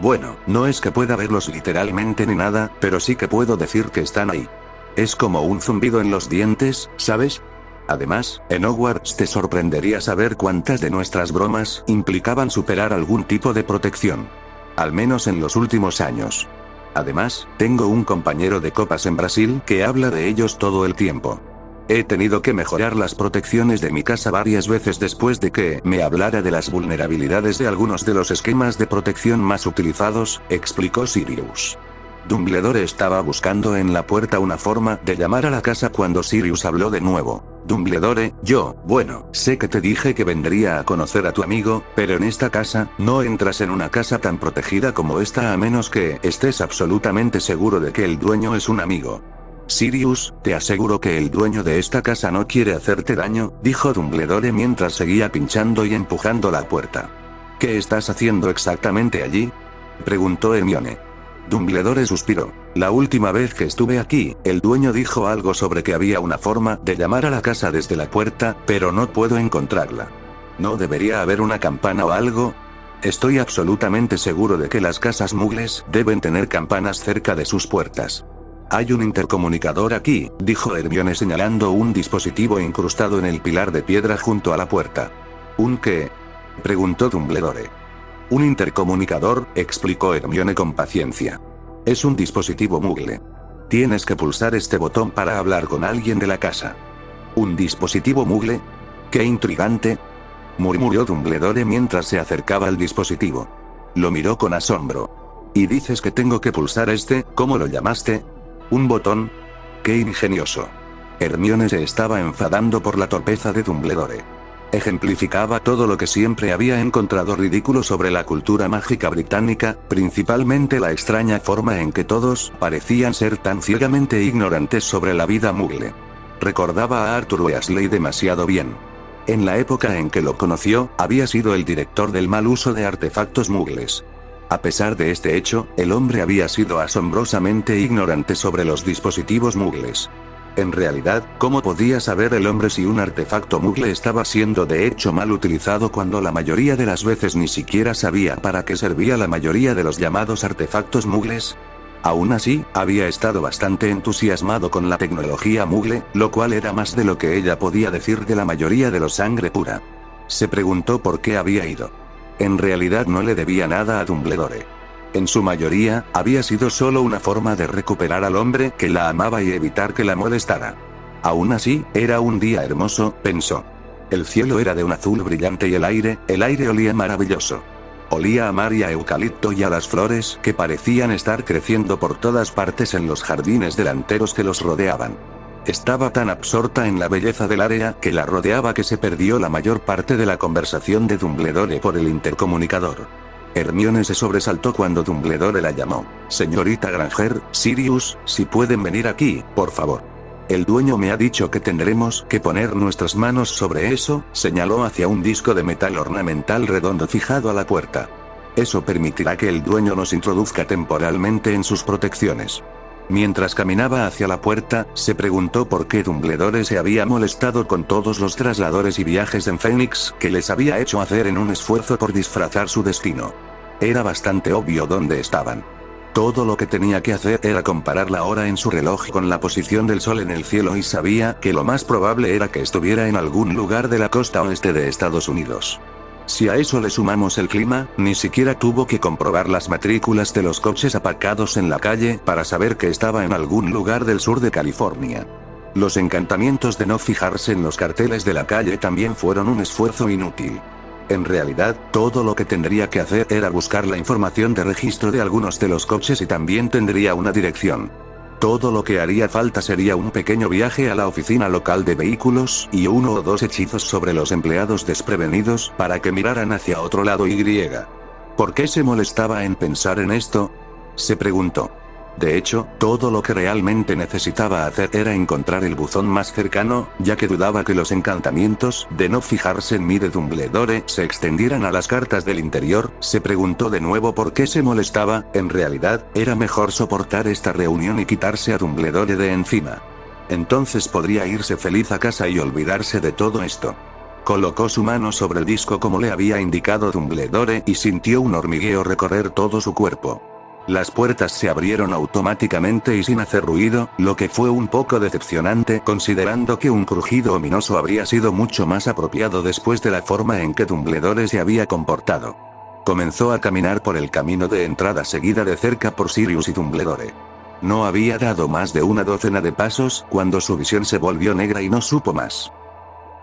Bueno, no es que pueda verlos literalmente ni nada, pero sí que puedo decir que están ahí. Es como un zumbido en los dientes, ¿sabes? Además, en Hogwarts te sorprendería saber cuántas de nuestras bromas implicaban superar algún tipo de protección. Al menos en los últimos años. Además, tengo un compañero de copas en Brasil que habla de ellos todo el tiempo. He tenido que mejorar las protecciones de mi casa varias veces después de que me hablara de las vulnerabilidades de algunos de los esquemas de protección más utilizados, explicó Sirius. Dumbledore estaba buscando en la puerta una forma de llamar a la casa cuando Sirius habló de nuevo. Dumbledore, bueno, sé que te dije que vendría a conocer a tu amigo, pero en esta casa, no entras en una casa tan protegida como esta a menos que estés absolutamente seguro de que el dueño es un amigo. Sirius, te aseguro que el dueño de esta casa no quiere hacerte daño, dijo Dumbledore mientras seguía pinchando y empujando la puerta. ¿Qué estás haciendo exactamente allí?, preguntó Hermione. Dumbledore suspiró. La última vez que estuve aquí, el dueño dijo algo sobre que había una forma de llamar a la casa desde la puerta, pero no puedo encontrarla. ¿No debería haber una campana o algo? Estoy absolutamente seguro de que las casas muggles deben tener campanas cerca de sus puertas. Hay un intercomunicador aquí, dijo Hermione señalando un dispositivo incrustado en el pilar de piedra junto a la puerta. ¿Un qué?, preguntó Dumbledore. Un intercomunicador, explicó Hermione con paciencia. Es un dispositivo muggle. Tienes que pulsar este botón para hablar con alguien de la casa. ¿Un dispositivo muggle? ¡Qué intrigante!, murmuró Dumbledore mientras se acercaba al dispositivo. Lo miró con asombro. ¿Y dices que tengo que pulsar este, cómo lo llamaste? ¿Un botón? ¡Qué ingenioso! Hermione se estaba enfadando por la torpeza de Dumbledore. Ejemplificaba todo lo que siempre había encontrado ridículo sobre la cultura mágica británica, principalmente la extraña forma en que todos parecían ser tan ciegamente ignorantes sobre la vida muggle. Recordaba a Arthur Weasley demasiado bien. En la época en que lo conoció, había sido el director del mal uso de artefactos muggles. A pesar de este hecho, el hombre había sido asombrosamente ignorante sobre los dispositivos muggles. En realidad, ¿cómo podía saber el hombre si un artefacto muggle estaba siendo de hecho mal utilizado cuando la mayoría de las veces ni siquiera sabía para qué servía la mayoría de los llamados artefactos muggles? Aún así, había estado bastante entusiasmado con la tecnología muggle, lo cual era más de lo que ella podía decir de la mayoría de los sangre pura. Se preguntó por qué había ido. En realidad no le debía nada a Dumbledore. En su mayoría, había sido solo una forma de recuperar al hombre que la amaba y evitar que la molestara. Aún así, era un día hermoso, pensó. El cielo era de un azul brillante y el aire olía maravilloso. Olía a mar y a eucalipto y a las flores que parecían estar creciendo por todas partes en los jardines delanteros que los rodeaban. Estaba tan absorta en la belleza del área que la rodeaba que se perdió la mayor parte de la conversación de Dumbledore por el intercomunicador. Hermione se sobresaltó cuando Dumbledore la llamó. Señorita Granger, Sirius, si pueden venir aquí, por favor. El dueño me ha dicho que tendremos que poner nuestras manos sobre eso, señaló hacia un disco de metal ornamental redondo fijado a la puerta. Eso permitirá que el dueño nos introduzca temporalmente en sus protecciones. Mientras caminaba hacia la puerta, se preguntó por qué Dumbledore se había molestado con todos los trasladores y viajes en Fénix que les había hecho hacer en un esfuerzo por disfrazar su destino. Era bastante obvio dónde estaban. Todo lo que tenía que hacer era comparar la hora en su reloj con la posición del sol en el cielo y sabía que lo más probable era que estuviera en algún lugar de la costa oeste de Estados Unidos. Si a eso le sumamos el clima, ni siquiera tuvo que comprobar las matrículas de los coches aparcados en la calle para saber que estaba en algún lugar del sur de California. Los encantamientos de no fijarse en los carteles de la calle también fueron un esfuerzo inútil. En realidad, todo lo que tendría que hacer era buscar la información de registro de algunos de los coches y también tendría una dirección. Todo lo que haría falta sería un pequeño viaje a la oficina local de vehículos y 1 o 2 hechizos sobre los empleados desprevenidos para que miraran hacia otro lado y. ¿Por qué se molestaba en pensar en esto? Se preguntó. De hecho, todo lo que realmente necesitaba hacer era encontrar el buzón más cercano, ya que dudaba que los encantamientos de no fijarse en mí de Dumbledore se extendieran a las cartas del interior. Se preguntó de nuevo por qué se molestaba. En realidad, era mejor soportar esta reunión y quitarse a Dumbledore de encima. Entonces podría irse feliz a casa y olvidarse de todo esto. Colocó su mano sobre el disco como le había indicado Dumbledore y sintió un hormigueo recorrer todo su cuerpo. Las puertas se abrieron automáticamente y sin hacer ruido, lo que fue un poco decepcionante considerando que un crujido ominoso habría sido mucho más apropiado después de la forma en que Dumbledore se había comportado. Comenzó a caminar por el camino de entrada seguida de cerca por Sirius y Dumbledore. No había dado más de una docena de pasos cuando su visión se volvió negra y no supo más.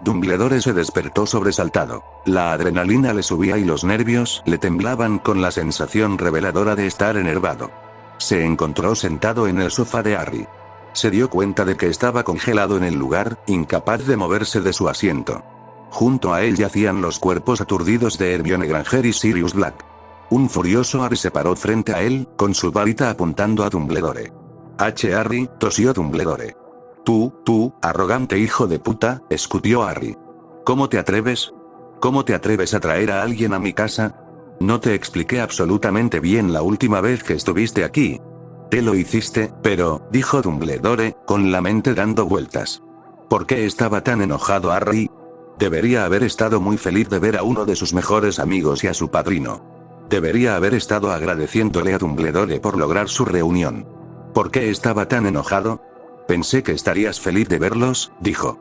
Dumbledore se despertó sobresaltado. La adrenalina le subía y los nervios le temblaban con la sensación reveladora de estar enervado. Se encontró sentado en el sofá de Harry. Se dio cuenta de que estaba congelado en el lugar, incapaz de moverse de su asiento. Junto a él yacían los cuerpos aturdidos de Hermione Granger y Sirius Black. Un furioso Harry se paró frente a él, con su varita apuntando a Dumbledore. Harry, tosió Dumbledore. Tú, arrogante hijo de puta, escupió Harry. ¿Cómo te atreves? ¿Cómo te atreves a traer a alguien a mi casa? No te expliqué absolutamente bien la última vez que estuviste aquí. Te lo hiciste, pero, dijo Dumbledore, con la mente dando vueltas. ¿Por qué estaba tan enojado Harry? Debería haber estado muy feliz de ver a uno de sus mejores amigos y a su padrino. Debería haber estado agradeciéndole a Dumbledore por lograr su reunión. ¿Por qué estaba tan enojado? Pensé que estarías feliz de verlos, dijo.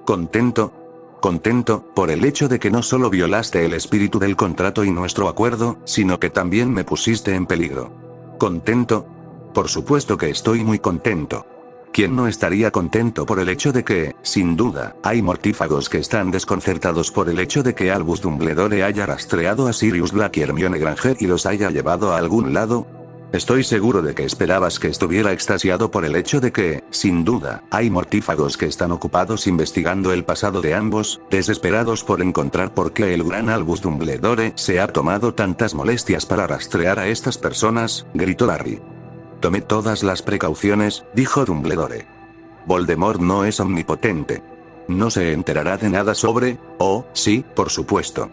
¿Contento? Contento, por el hecho de que no solo violaste el espíritu del contrato y nuestro acuerdo, sino que también me pusiste en peligro. ¿Contento? Por supuesto que estoy muy contento. ¿Quién no estaría contento por el hecho de que, sin duda, hay mortífagos que están desconcertados por el hecho de que Albus Dumbledore haya rastreado a Sirius Black y Hermione Granger y los haya llevado a algún lado? Estoy seguro de que esperabas que estuviera extasiado por el hecho de que, sin duda, hay mortífagos que están ocupados investigando el pasado de ambos, desesperados por encontrar por qué el gran Albus Dumbledore se ha tomado tantas molestias para rastrear a estas personas, gritó Harry. Tomé todas las precauciones, dijo Dumbledore. Voldemort no es omnipotente. No se enterará de nada sobre, sí, por supuesto.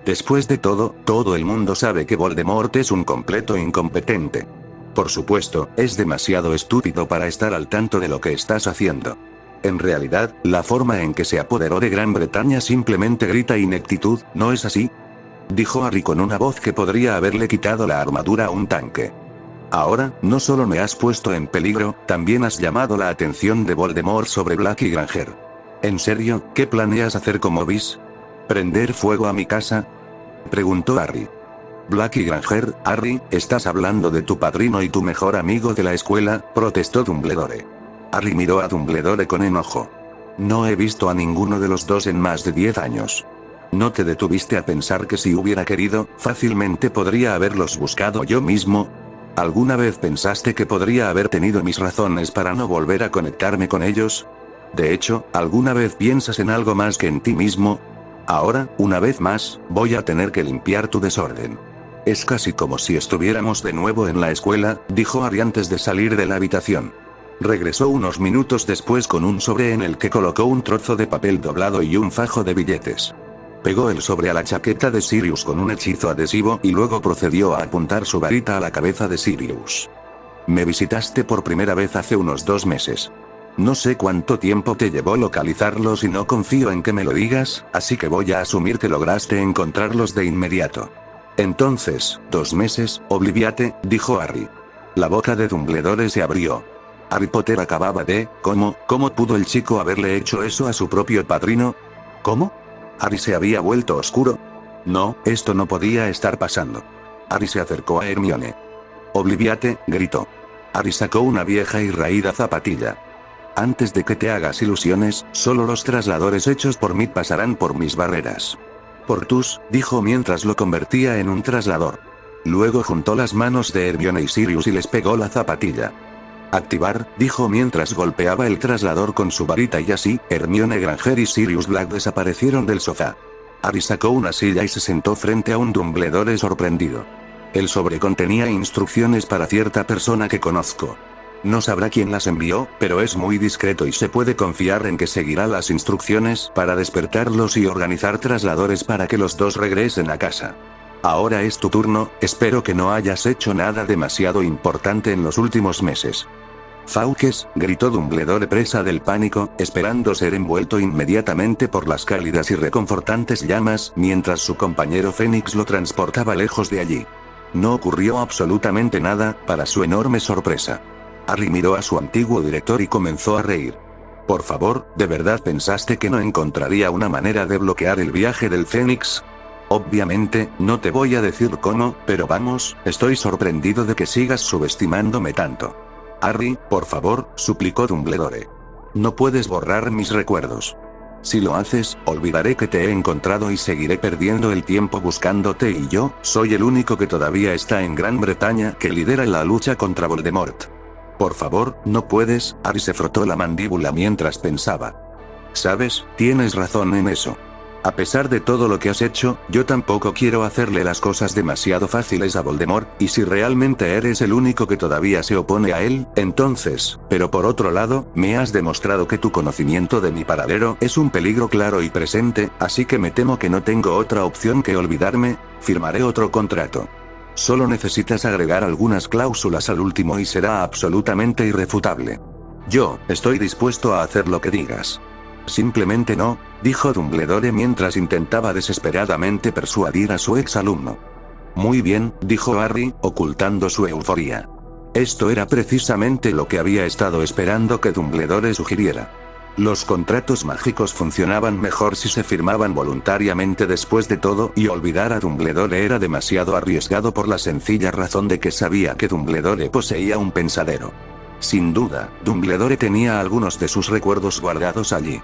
Después de todo el mundo sabe que Voldemort es un completo incompetente. Por supuesto, es demasiado estúpido para estar al tanto de lo que estás haciendo. En realidad, la forma en que se apoderó de Gran Bretaña simplemente grita ineptitud, ¿no es así? Dijo Harry con una voz que podría haberle quitado la armadura a un tanque. Ahora, no solo me has puesto en peligro, también has llamado la atención de Voldemort sobre Black y Granger. ¿En serio, qué planeas hacer como Bis? ¿Prender fuego a mi casa? Preguntó Harry. Black y Granger, Harry, estás hablando de tu padrino y tu mejor amigo de la escuela, protestó Dumbledore. Harry miró a Dumbledore con enojo. No he visto a ninguno de los dos en más de 10 años. ¿No te detuviste a pensar que si hubiera querido, fácilmente podría haberlos buscado yo mismo? ¿Alguna vez pensaste que podría haber tenido mis razones para no volver a conectarme con ellos? De hecho, ¿alguna vez piensas en algo más que en ti mismo? Ahora, una vez más, voy a tener que limpiar tu desorden. Es casi como si estuviéramos de nuevo en la escuela, dijo Harry antes de salir de la habitación. Regresó unos minutos después con un sobre en el que colocó un trozo de papel doblado y un fajo de billetes. Pegó el sobre a la chaqueta de Sirius con un hechizo adhesivo y luego procedió a apuntar su varita a la cabeza de Sirius. Me visitaste por primera vez hace unos 2 meses. No sé cuánto tiempo te llevó localizarlos y no confío en que me lo digas, así que voy a asumir que lograste encontrarlos de inmediato. Entonces, 2 meses, Obliviate, dijo Harry. La boca de Dumbledore se abrió. Harry Potter acababa de, ¿cómo pudo el chico haberle hecho eso a su propio padrino? ¿Cómo? Harry se había vuelto oscuro. No, esto no podía estar pasando. Harry se acercó a Hermione. Obliviate, gritó. Harry sacó una vieja y raída zapatilla. Antes de que te hagas ilusiones, solo los trasladores hechos por mí pasarán por mis barreras. Portus, dijo mientras lo convertía en un traslador. Luego juntó las manos de Hermione y Sirius y les pegó la zapatilla. Activar, dijo mientras golpeaba el traslador con su varita y así, Hermione Granger y Sirius Black desaparecieron del sofá. Harry sacó una silla y se sentó frente a un Dumbledore sorprendido. El sobre contenía instrucciones para cierta persona que conozco. No sabrá quién las envió, pero es muy discreto y se puede confiar en que seguirá las instrucciones para despertarlos y organizar trasladores para que los dos regresen a casa. Ahora es tu turno, espero que no hayas hecho nada demasiado importante en los últimos meses. Fawkes, gritó Dumbledore presa del pánico, esperando ser envuelto inmediatamente por las cálidas y reconfortantes llamas, mientras su compañero Fénix lo transportaba lejos de allí. No ocurrió absolutamente nada, para su enorme sorpresa. Harry miró a su antiguo director y comenzó a reír. Por favor, ¿de verdad pensaste que no encontraría una manera de bloquear el viaje del Fénix? Obviamente, no te voy a decir cómo, pero vamos, estoy sorprendido de que sigas subestimándome tanto. Harry, por favor, suplicó Dumbledore. No puedes borrar mis recuerdos. Si lo haces, olvidaré que te he encontrado y seguiré perdiendo el tiempo buscándote y yo, soy el único que todavía está en Gran Bretaña que lidera la lucha contra Voldemort. Por favor, no puedes, Harry se frotó la mandíbula mientras pensaba. Sabes, tienes razón en eso. A pesar de todo lo que has hecho, yo tampoco quiero hacerle las cosas demasiado fáciles a Voldemort, y si realmente eres el único que todavía se opone a él, entonces, pero por otro lado, me has demostrado que tu conocimiento de mi paradero es un peligro claro y presente, así que me temo que no tengo otra opción que olvidarme, firmaré otro contrato. Solo necesitas agregar algunas cláusulas al último y será absolutamente irrefutable. Yo, estoy dispuesto a hacer lo que digas. Simplemente no, dijo Dumbledore mientras intentaba desesperadamente persuadir a su exalumno. Muy bien, dijo Harry, ocultando su euforia. Esto era precisamente lo que había estado esperando que Dumbledore sugiriera. Los contratos mágicos funcionaban mejor si se firmaban voluntariamente después de todo, y olvidar a Dumbledore era demasiado arriesgado por la sencilla razón de que sabía que Dumbledore poseía un pensadero. Sin duda, Dumbledore tenía algunos de sus recuerdos guardados allí.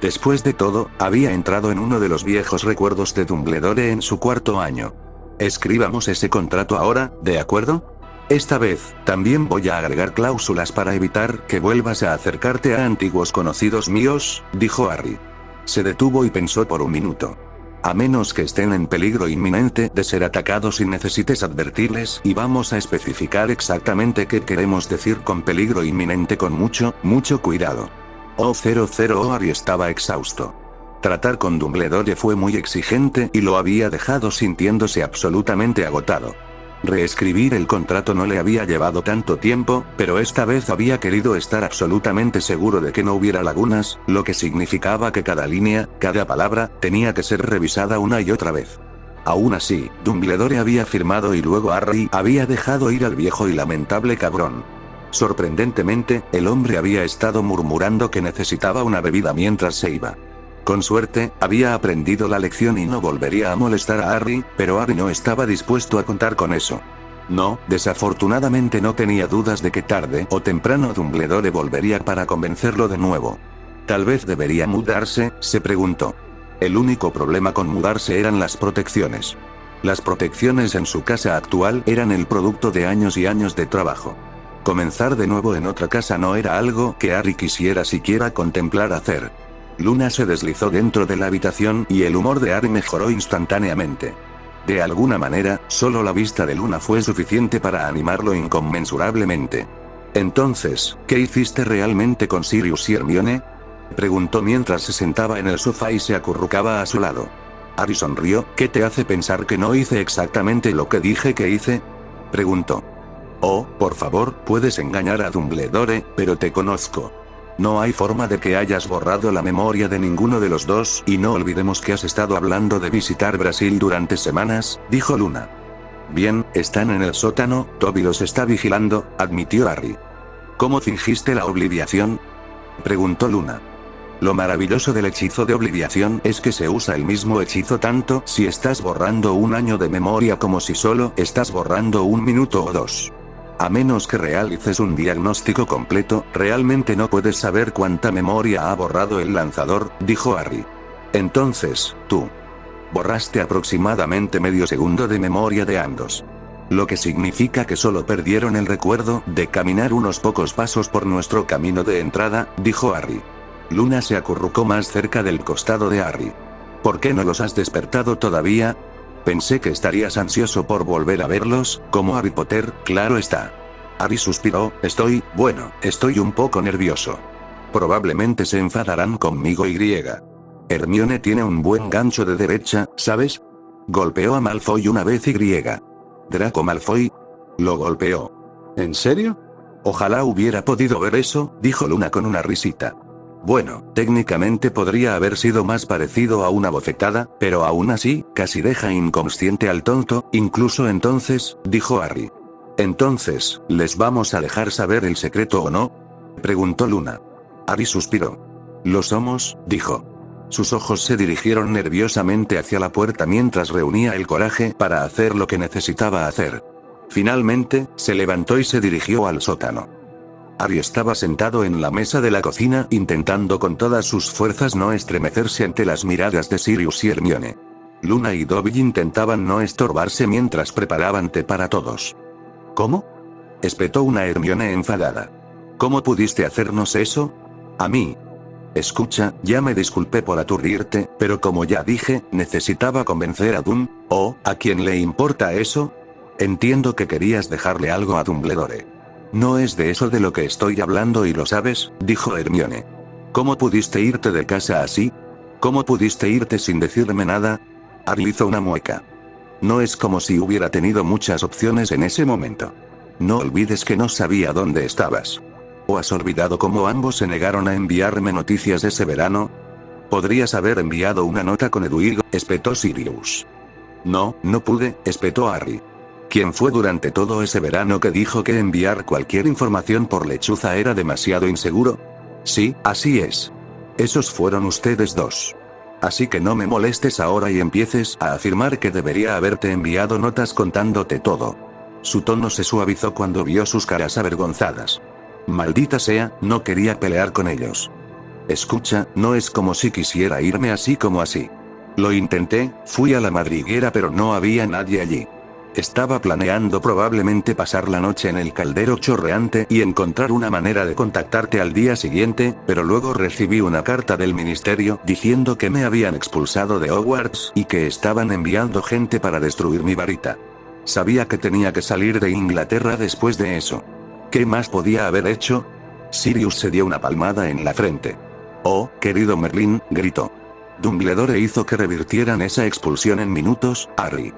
Después de todo, había entrado en uno de los viejos recuerdos de Dumbledore en su 4º año. Escribamos ese contrato ahora, ¿de acuerdo? Esta vez, también voy a agregar cláusulas para evitar que vuelvas a acercarte a antiguos conocidos míos, dijo Harry. Se detuvo y pensó por un minuto. A menos que estén en peligro inminente de ser atacados y necesites advertirles, y vamos a especificar exactamente qué queremos decir con peligro inminente con mucho cuidado. Harry estaba exhausto. Tratar con Dumbledore fue muy exigente y lo había dejado sintiéndose absolutamente agotado. Reescribir el contrato no le había llevado tanto tiempo, pero esta vez había querido estar absolutamente seguro de que no hubiera lagunas, lo que significaba que cada línea, cada palabra, tenía que ser revisada una y otra vez. Aún así, Dumbledore había firmado y luego Harry había dejado ir al viejo y lamentable cabrón. Sorprendentemente, el hombre había estado murmurando que necesitaba una bebida mientras se iba. Con suerte, había aprendido la lección y no volvería a molestar a Harry, pero Harry no estaba dispuesto a contar con eso. No, desafortunadamente no tenía dudas de que tarde o temprano Dumbledore volvería para convencerlo de nuevo. Tal vez debería mudarse, se preguntó. El único problema con mudarse eran las protecciones. Las protecciones en su casa actual eran el producto de años y años de trabajo. Comenzar de nuevo en otra casa no era algo que Harry quisiera siquiera contemplar hacer. Luna se deslizó dentro de la habitación y el humor de Harry mejoró instantáneamente. De alguna manera, solo la vista de Luna fue suficiente para animarlo inconmensurablemente. Entonces, ¿qué hiciste realmente con Sirius y Hermione? Preguntó mientras se sentaba en el sofá y se acurrucaba a su lado. Harry sonrió. ¿Qué te hace pensar que no hice exactamente lo que dije que hice? Preguntó. Oh, por favor, puedes engañar a Dumbledore, pero te conozco. No hay forma de que hayas borrado la memoria de ninguno de los dos, y no olvidemos que has estado hablando de visitar Brasil durante semanas, dijo Luna. Bien, están en el sótano, Toby los está vigilando, admitió Harry. ¿Cómo fingiste la obliviación? Preguntó Luna. Lo maravilloso del hechizo de obliviación es que se usa el mismo hechizo tanto si estás borrando un año de memoria como si solo estás borrando un minuto o dos. A menos que realices un diagnóstico completo, realmente no puedes saber cuánta memoria ha borrado el lanzador, dijo Harry. Entonces, tú borraste aproximadamente medio segundo de memoria de ambos. Lo que significa que solo perdieron el recuerdo de caminar unos pocos pasos por nuestro camino de entrada, dijo Harry. Luna se acurrucó más cerca del costado de Harry. ¿Por qué no los has despertado todavía? Pensé que estarías ansioso por volver a verlos, como Harry Potter, claro está. Harry suspiró. Estoy un poco nervioso. Probablemente se enfadarán conmigo y. Hermione tiene un buen gancho de derecha, ¿sabes? Golpeó a Malfoy una vez y. Draco Malfoy lo golpeó. ¿En serio? Ojalá hubiera podido ver eso, dijo Luna con una risita. Bueno, técnicamente podría haber sido más parecido a una bofetada, pero aún así, casi deja inconsciente al tonto, incluso entonces, dijo Harry. Entonces, ¿les vamos a dejar saber el secreto o no? Preguntó Luna. Harry suspiró. Lo somos, dijo. Sus ojos se dirigieron nerviosamente hacia la puerta mientras reunía el coraje para hacer lo que necesitaba hacer. Finalmente, se levantó y se dirigió al sótano. Harry estaba sentado en la mesa de la cocina intentando con todas sus fuerzas no estremecerse ante las miradas de Sirius y Hermione. Luna y Dobby intentaban no estorbarse mientras preparaban té para todos. ¿Cómo? Espetó una Hermione enfadada. ¿Cómo pudiste hacernos eso? A mí. Escucha, ya me disculpé por aturdirte, pero como ya dije, necesitaba convencer a Dum, ¿a quién le importa eso? Entiendo que querías dejarle algo a Dumbledore. No es de eso de lo que estoy hablando y lo sabes, dijo Hermione. ¿Cómo pudiste irte de casa así? ¿Cómo pudiste irte sin decirme nada? Harry hizo una mueca. No es como si hubiera tenido muchas opciones en ese momento. No olvides que no sabía dónde estabas. ¿O has olvidado cómo ambos se negaron a enviarme noticias ese verano? Podrías haber enviado una nota con Edwige, espetó Sirius. No pude, espetó Harry. ¿Quién fue durante todo ese verano que dijo que enviar cualquier información por lechuza era demasiado inseguro? Sí, así es. Esos fueron ustedes dos. Así que no me molestes ahora y empieces a afirmar que debería haberte enviado notas contándote todo. Su tono se suavizó cuando vio sus caras avergonzadas. Maldita sea, no quería pelear con ellos. Escucha, no es como si quisiera irme así como así. Lo intenté, fui a la madriguera pero no había nadie allí. Estaba planeando probablemente pasar la noche en el caldero chorreante y encontrar una manera de contactarte al día siguiente, pero luego recibí una carta del ministerio diciendo que me habían expulsado de Hogwarts y que estaban enviando gente para destruir mi varita. Sabía que tenía que salir de Inglaterra después de eso. ¿Qué más podía haber hecho? Sirius se dio una palmada en la frente. Oh, querido Merlín, gritó. Dumbledore hizo que revirtieran esa expulsión en minutos, Harry.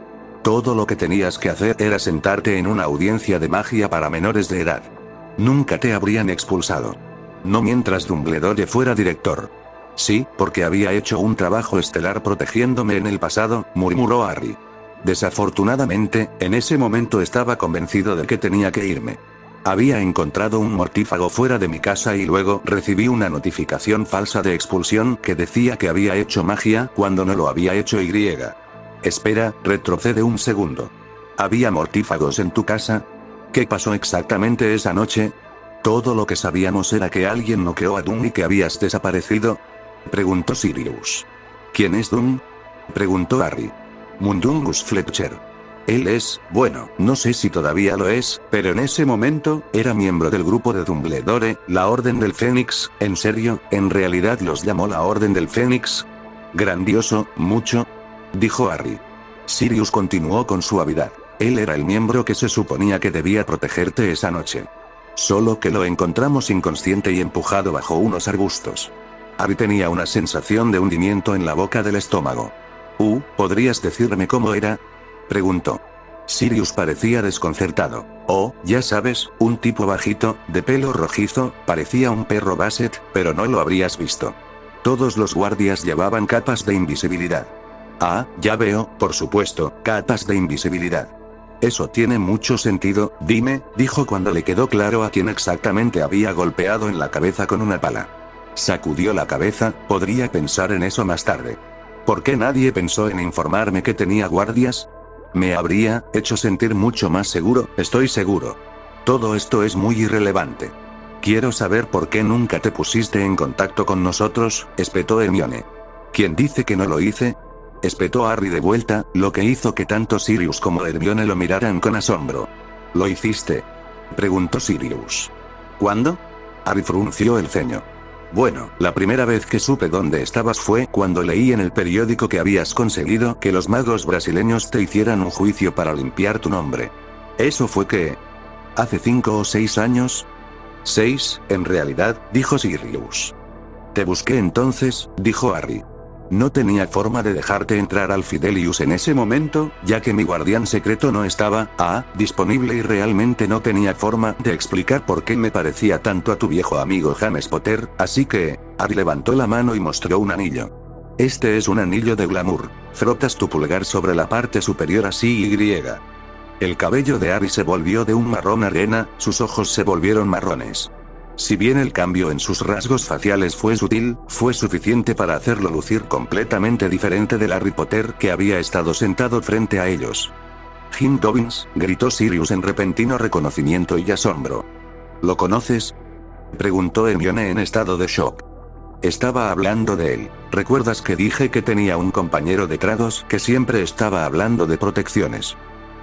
Todo lo que tenías que hacer era sentarte en una audiencia de magia para menores de edad. Nunca te habrían expulsado. No mientras Dumbledore fuera director. Sí, porque había hecho un trabajo estelar protegiéndome en el pasado, murmuró Harry. Desafortunadamente, en ese momento estaba convencido de que tenía que irme. Había encontrado un mortífago fuera de mi casa y luego recibí una notificación falsa de expulsión que decía que había hecho magia cuando no lo había hecho y. Espera, retrocede un segundo. ¿Había mortífagos en tu casa? ¿Qué pasó exactamente esa noche? Todo lo que sabíamos era que alguien noqueó a Dum y que habías desaparecido. Preguntó Sirius. ¿Quién es Dum? Preguntó Harry. Mundungus Fletcher. Él es, no sé si todavía lo es, pero en ese momento, era miembro del grupo de Dumbledore, la Orden del Fénix. ¿En serio? ¿En realidad los llamó la Orden del Fénix? Grandioso, mucho, dijo Harry. Sirius continuó con suavidad. Él era el miembro que se suponía que debía protegerte esa noche. Solo que lo encontramos inconsciente y empujado bajo unos arbustos. Harry tenía una sensación de hundimiento en la boca del estómago. ¿Podrías decirme cómo era?, preguntó. Sirius parecía desconcertado. Oh, ya sabes, un tipo bajito, de pelo rojizo, parecía un perro Basset, pero no lo habrías visto. Todos los guardias llevaban capas de invisibilidad. Ah, ya veo, por supuesto, capas de invisibilidad. Eso tiene mucho sentido, dime, dijo cuando le quedó claro a quién exactamente había golpeado en la cabeza con una pala. Sacudió la cabeza, podría pensar en eso más tarde. ¿Por qué nadie pensó en informarme que tenía guardias? Me habría hecho sentir mucho más seguro, estoy seguro. Todo esto es muy irrelevante. Quiero saber por qué nunca te pusiste en contacto con nosotros, espetó Hermione. ¿Quién dice que no lo hice?, espetó Harry de vuelta, lo que hizo que tanto Sirius como Hermione lo miraran con asombro. ¿Lo hiciste?, preguntó Sirius. ¿Cuándo? Harry frunció el ceño. Bueno, la primera vez que supe dónde estabas fue cuando leí en el periódico que habías conseguido que los magos brasileños te hicieran un juicio para limpiar tu nombre. ¿Eso fue qué? ¿Hace 5 o 6 años? 6, en realidad, dijo Sirius. Te busqué entonces, dijo Harry. No tenía forma de dejarte entrar al Fidelius en ese momento, ya que mi guardián secreto no estaba, disponible y realmente no tenía forma de explicar por qué me parecía tanto a tu viejo amigo James Potter, así que, Harry levantó la mano y mostró un anillo. Este es un anillo de glamour. Frotas tu pulgar sobre la parte superior así y. El cabello de Harry se volvió de un marrón arena, sus ojos se volvieron marrones. Si bien el cambio en sus rasgos faciales fue sutil, fue suficiente para hacerlo lucir completamente diferente del Harry Potter que había estado sentado frente a ellos. «Jim Dobbins», gritó Sirius en repentino reconocimiento y asombro. «¿Lo conoces?», preguntó Hermione en estado de shock. Estaba hablando de él. ¿Recuerdas que dije que tenía un compañero de tragos que siempre estaba hablando de protecciones?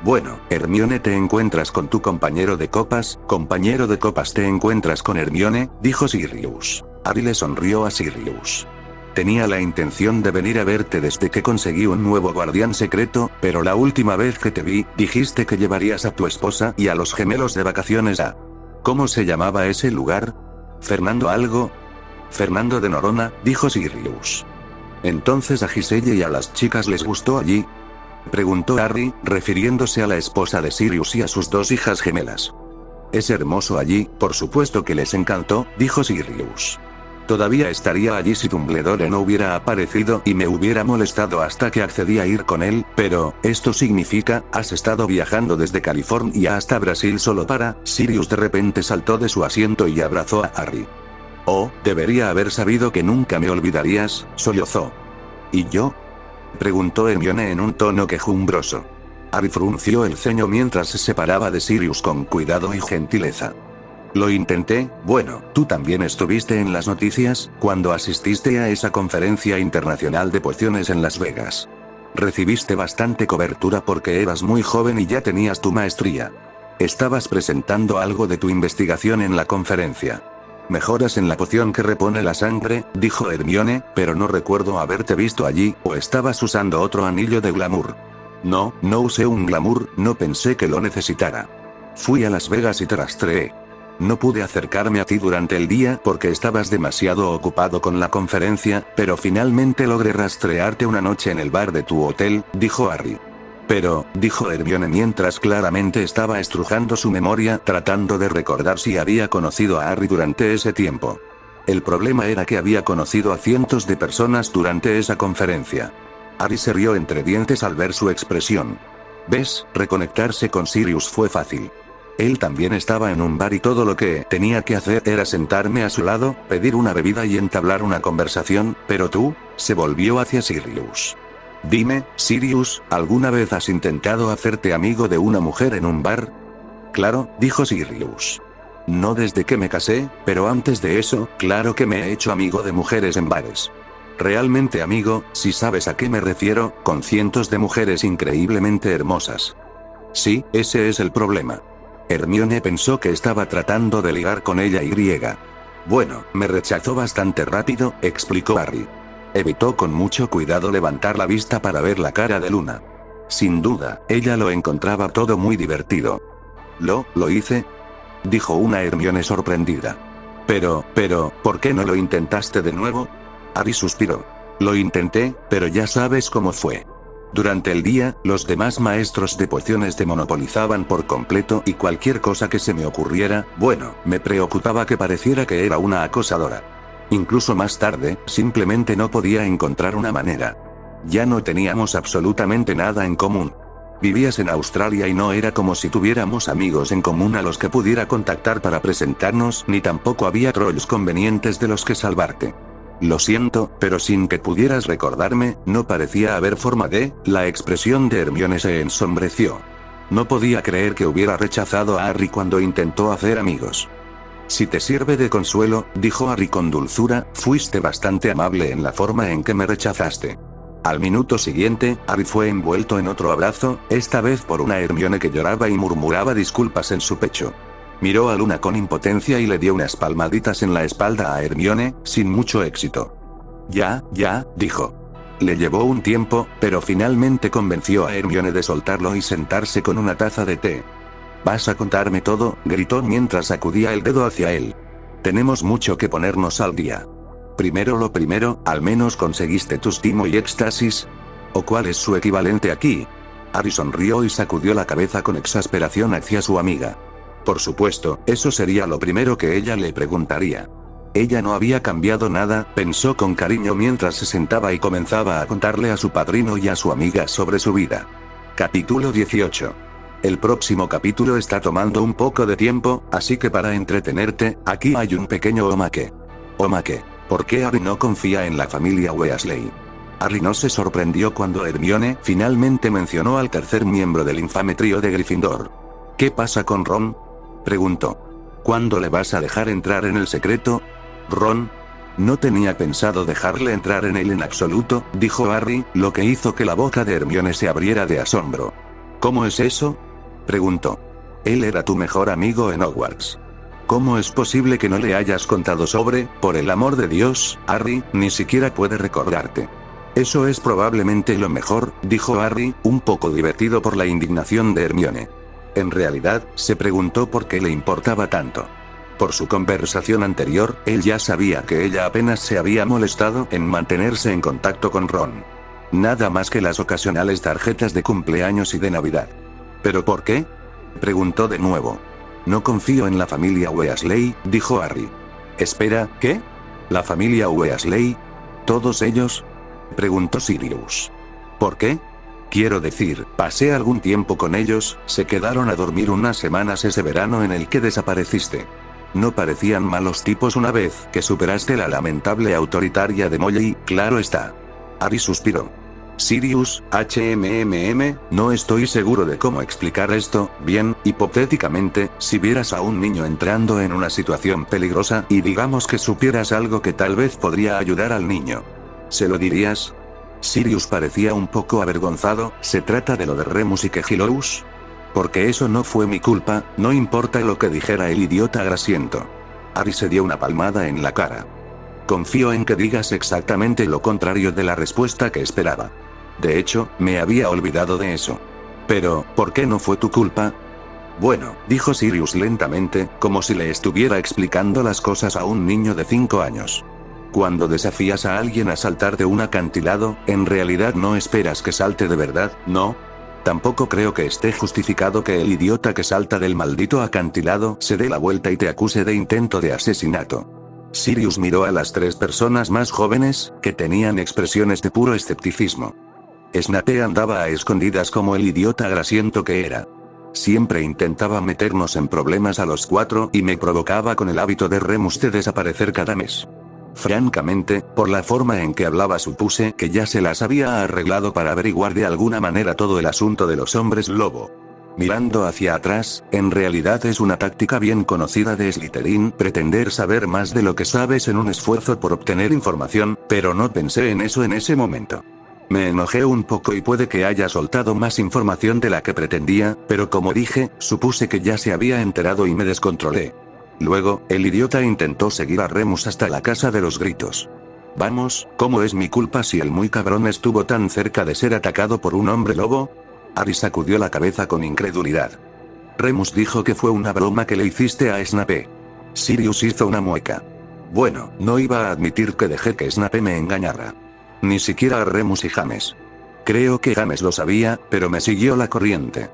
Bueno, Hermione, te encuentras con tu compañero de copas te encuentras con Hermione, dijo Sirius. Harry le sonrió a Sirius. Tenía la intención de venir a verte desde que conseguí un nuevo guardián secreto, pero la última vez que te vi, dijiste que llevarías a tu esposa y a los gemelos de vacaciones a... ¿Cómo se llamaba ese lugar? ¿Fernando algo? Fernando de Norona, dijo Sirius. Entonces a Giselle y a las chicas les gustó allí, preguntó Harry, refiriéndose a la esposa de Sirius y a sus 2 hijas gemelas. Es hermoso allí, por supuesto que les encantó, dijo Sirius. Todavía estaría allí si Dumbledore no hubiera aparecido y me hubiera molestado hasta que accedí a ir con él, pero, esto significa, has estado viajando desde California hasta Brasil solo para... Sirius de repente saltó de su asiento y abrazó a Harry. Oh, debería haber sabido que nunca me olvidarías, sollozó. ¿Y yo?, preguntó Hermione en un tono quejumbroso. Harry frunció el ceño mientras se separaba de Sirius con cuidado y gentileza. Lo intenté. Bueno, tú también estuviste en las noticias, cuando asististe a esa conferencia internacional de pociones en Las Vegas. Recibiste bastante cobertura porque eras muy joven y ya tenías tu maestría. Estabas presentando algo de tu investigación en la conferencia. Mejoras en la poción que repone la sangre, dijo Hermione, pero no recuerdo haberte visto allí, o estabas usando otro anillo de glamour. No usé un glamour, no pensé que lo necesitara. Fui a Las Vegas y te rastreé. No pude acercarme a ti durante el día porque estabas demasiado ocupado con la conferencia, pero finalmente logré rastrearte una noche en el bar de tu hotel, dijo Harry. Pero, dijo Hermione mientras claramente estaba estrujando su memoria tratando de recordar si había conocido a Harry durante ese tiempo. El problema era que había conocido a cientos de personas durante esa conferencia. Harry se rió entre dientes al ver su expresión. ¿Ves? Reconectarse con Sirius fue fácil. Él también estaba en un bar y todo lo que tenía que hacer era sentarme a su lado, pedir una bebida y entablar una conversación, pero tú, se volvió hacia Sirius. Dime, Sirius, ¿alguna vez has intentado hacerte amigo de una mujer en un bar? Claro, dijo Sirius. No desde que me casé, pero antes de eso, claro que me he hecho amigo de mujeres en bares. Realmente amigo, si sabes a qué me refiero, con cientos de mujeres increíblemente hermosas. Sí, ese es el problema. Hermione pensó que estaba tratando de ligar con ella y. Bueno, me rechazó bastante rápido, explicó Harry. Evitó con mucho cuidado levantar la vista para ver la cara de Luna. Sin duda, ella lo encontraba todo muy divertido. ¿Lo hice?, dijo una Hermione sorprendida. Pero, ¿por qué no lo intentaste de nuevo? Harry suspiró. Lo intenté, pero ya sabes cómo fue. Durante el día, los demás maestros de pociones te monopolizaban por completo y cualquier cosa que se me ocurriera, bueno, me preocupaba que pareciera que era una acosadora. Incluso más tarde, simplemente no podía encontrar una manera. Ya no teníamos absolutamente nada en común. Vivías en Australia y no era como si tuviéramos amigos en común a los que pudiera contactar para presentarnos, ni tampoco había trolls convenientes de los que salvarte. Lo siento, pero sin que pudieras recordarme, no parecía haber forma de... La expresión de Hermione se ensombreció. No podía creer que hubiera rechazado a Harry cuando intentó hacer amigos. Si te sirve de consuelo, dijo Harry con dulzura, fuiste bastante amable en la forma en que me rechazaste. Al minuto siguiente, Harry fue envuelto en otro abrazo, esta vez por una Hermione que lloraba y murmuraba disculpas en su pecho. Miró a Luna con impotencia y le dio unas palmaditas en la espalda a Hermione, sin mucho éxito. Ya, dijo. Le llevó un tiempo, pero finalmente convenció a Hermione de soltarlo y sentarse con una taza de té. «¿Vas a contarme todo?», gritó mientras sacudía el dedo hacia él. «Tenemos mucho que ponernos al día. Primero lo primero, ¿al menos conseguiste tus timo y éxtasis? ¿O cuál es su equivalente aquí?». Harry sonrió y sacudió la cabeza con exasperación hacia su amiga. Por supuesto, eso sería lo primero que ella le preguntaría. Ella no había cambiado nada, pensó con cariño mientras se sentaba y comenzaba a contarle a su padrino y a su amiga sobre su vida. Capítulo 18. El próximo capítulo está tomando un poco de tiempo, así que para entretenerte, aquí hay un pequeño omaque. Omaque. ¿Por qué Harry no confía en la familia Weasley? Harry no se sorprendió cuando Hermione finalmente mencionó al tercer miembro del infame trío de Gryffindor. ¿Qué pasa con Ron?, preguntó. ¿Cuándo le vas a dejar entrar en el secreto? Ron. No tenía pensado dejarle entrar en él en absoluto, dijo Harry, lo que hizo que la boca de Hermione se abriera de asombro. ¿Cómo es eso?, preguntó. Él era tu mejor amigo en Hogwarts. ¿Cómo es posible que no le hayas contado sobre, por el amor de Dios, Harry, ni siquiera puede recordarte? Eso es probablemente lo mejor, dijo Harry, un poco divertido por la indignación de Hermione. En realidad, se preguntó por qué le importaba tanto. Por su conversación anterior, él ya sabía que ella apenas se había molestado en mantenerse en contacto con Ron. Nada más que las ocasionales tarjetas de cumpleaños y de Navidad. ¿Pero por qué?, preguntó de nuevo. No confío en la familia Weasley, dijo Harry. Espera, ¿qué? ¿La familia Weasley? ¿Todos ellos?, preguntó Sirius. ¿Por qué? Quiero decir, pasé algún tiempo con ellos, se quedaron a dormir unas semanas ese verano en el que desapareciste. No parecían malos tipos una vez que superaste la lamentable autoritaria de Molly, claro está. Harry suspiró. Sirius, no estoy seguro de cómo explicar esto, bien, hipotéticamente, si vieras a un niño entrando en una situación peligrosa y digamos que supieras algo que tal vez podría ayudar al niño. ¿Se lo dirías? Sirius parecía un poco avergonzado. ¿Se trata de lo de Remus y Quirrell? Porque eso no fue mi culpa, no importa lo que dijera el idiota grasiento. Harry se dio una palmada en la cara. Confío en que digas exactamente lo contrario de la respuesta que esperaba. De hecho, me había olvidado de eso. Pero, ¿por qué no fue tu culpa? Bueno, dijo Sirius lentamente, como si le estuviera explicando las cosas a un niño de 5 años. Cuando desafías a alguien a saltar de un acantilado, en realidad no esperas que salte de verdad, ¿no? Tampoco creo que esté justificado que el idiota que salta del maldito acantilado se dé la vuelta y te acuse de intento de asesinato. Sirius miró a las 3 personas más jóvenes, que tenían expresiones de puro escepticismo. Snape andaba a escondidas como el idiota grasiento que era. Siempre intentaba meternos en problemas a los 4 y me provocaba con el hábito de Remus de desaparecer cada mes. Francamente, por la forma en que hablaba supuse que ya se las había arreglado para averiguar de alguna manera todo el asunto de los hombres lobo. Mirando hacia atrás, en realidad es una táctica bien conocida de Slytherin pretender saber más de lo que sabes en un esfuerzo por obtener información, pero no pensé en eso en ese momento. Me enojé un poco y puede que haya soltado más información de la que pretendía, pero como dije, supuse que ya se había enterado y me descontrolé. Luego, el idiota intentó seguir a Remus hasta la casa de los gritos. Vamos, ¿cómo es mi culpa si el muy cabrón estuvo tan cerca de ser atacado por un hombre lobo? Harry sacudió la cabeza con incredulidad. Remus dijo que fue una broma que le hiciste a Snape. Sirius hizo una mueca. Bueno, no iba a admitir que dejé que Snape me engañara. Ni siquiera a Remus y James. Creo que James lo sabía, pero me siguió la corriente.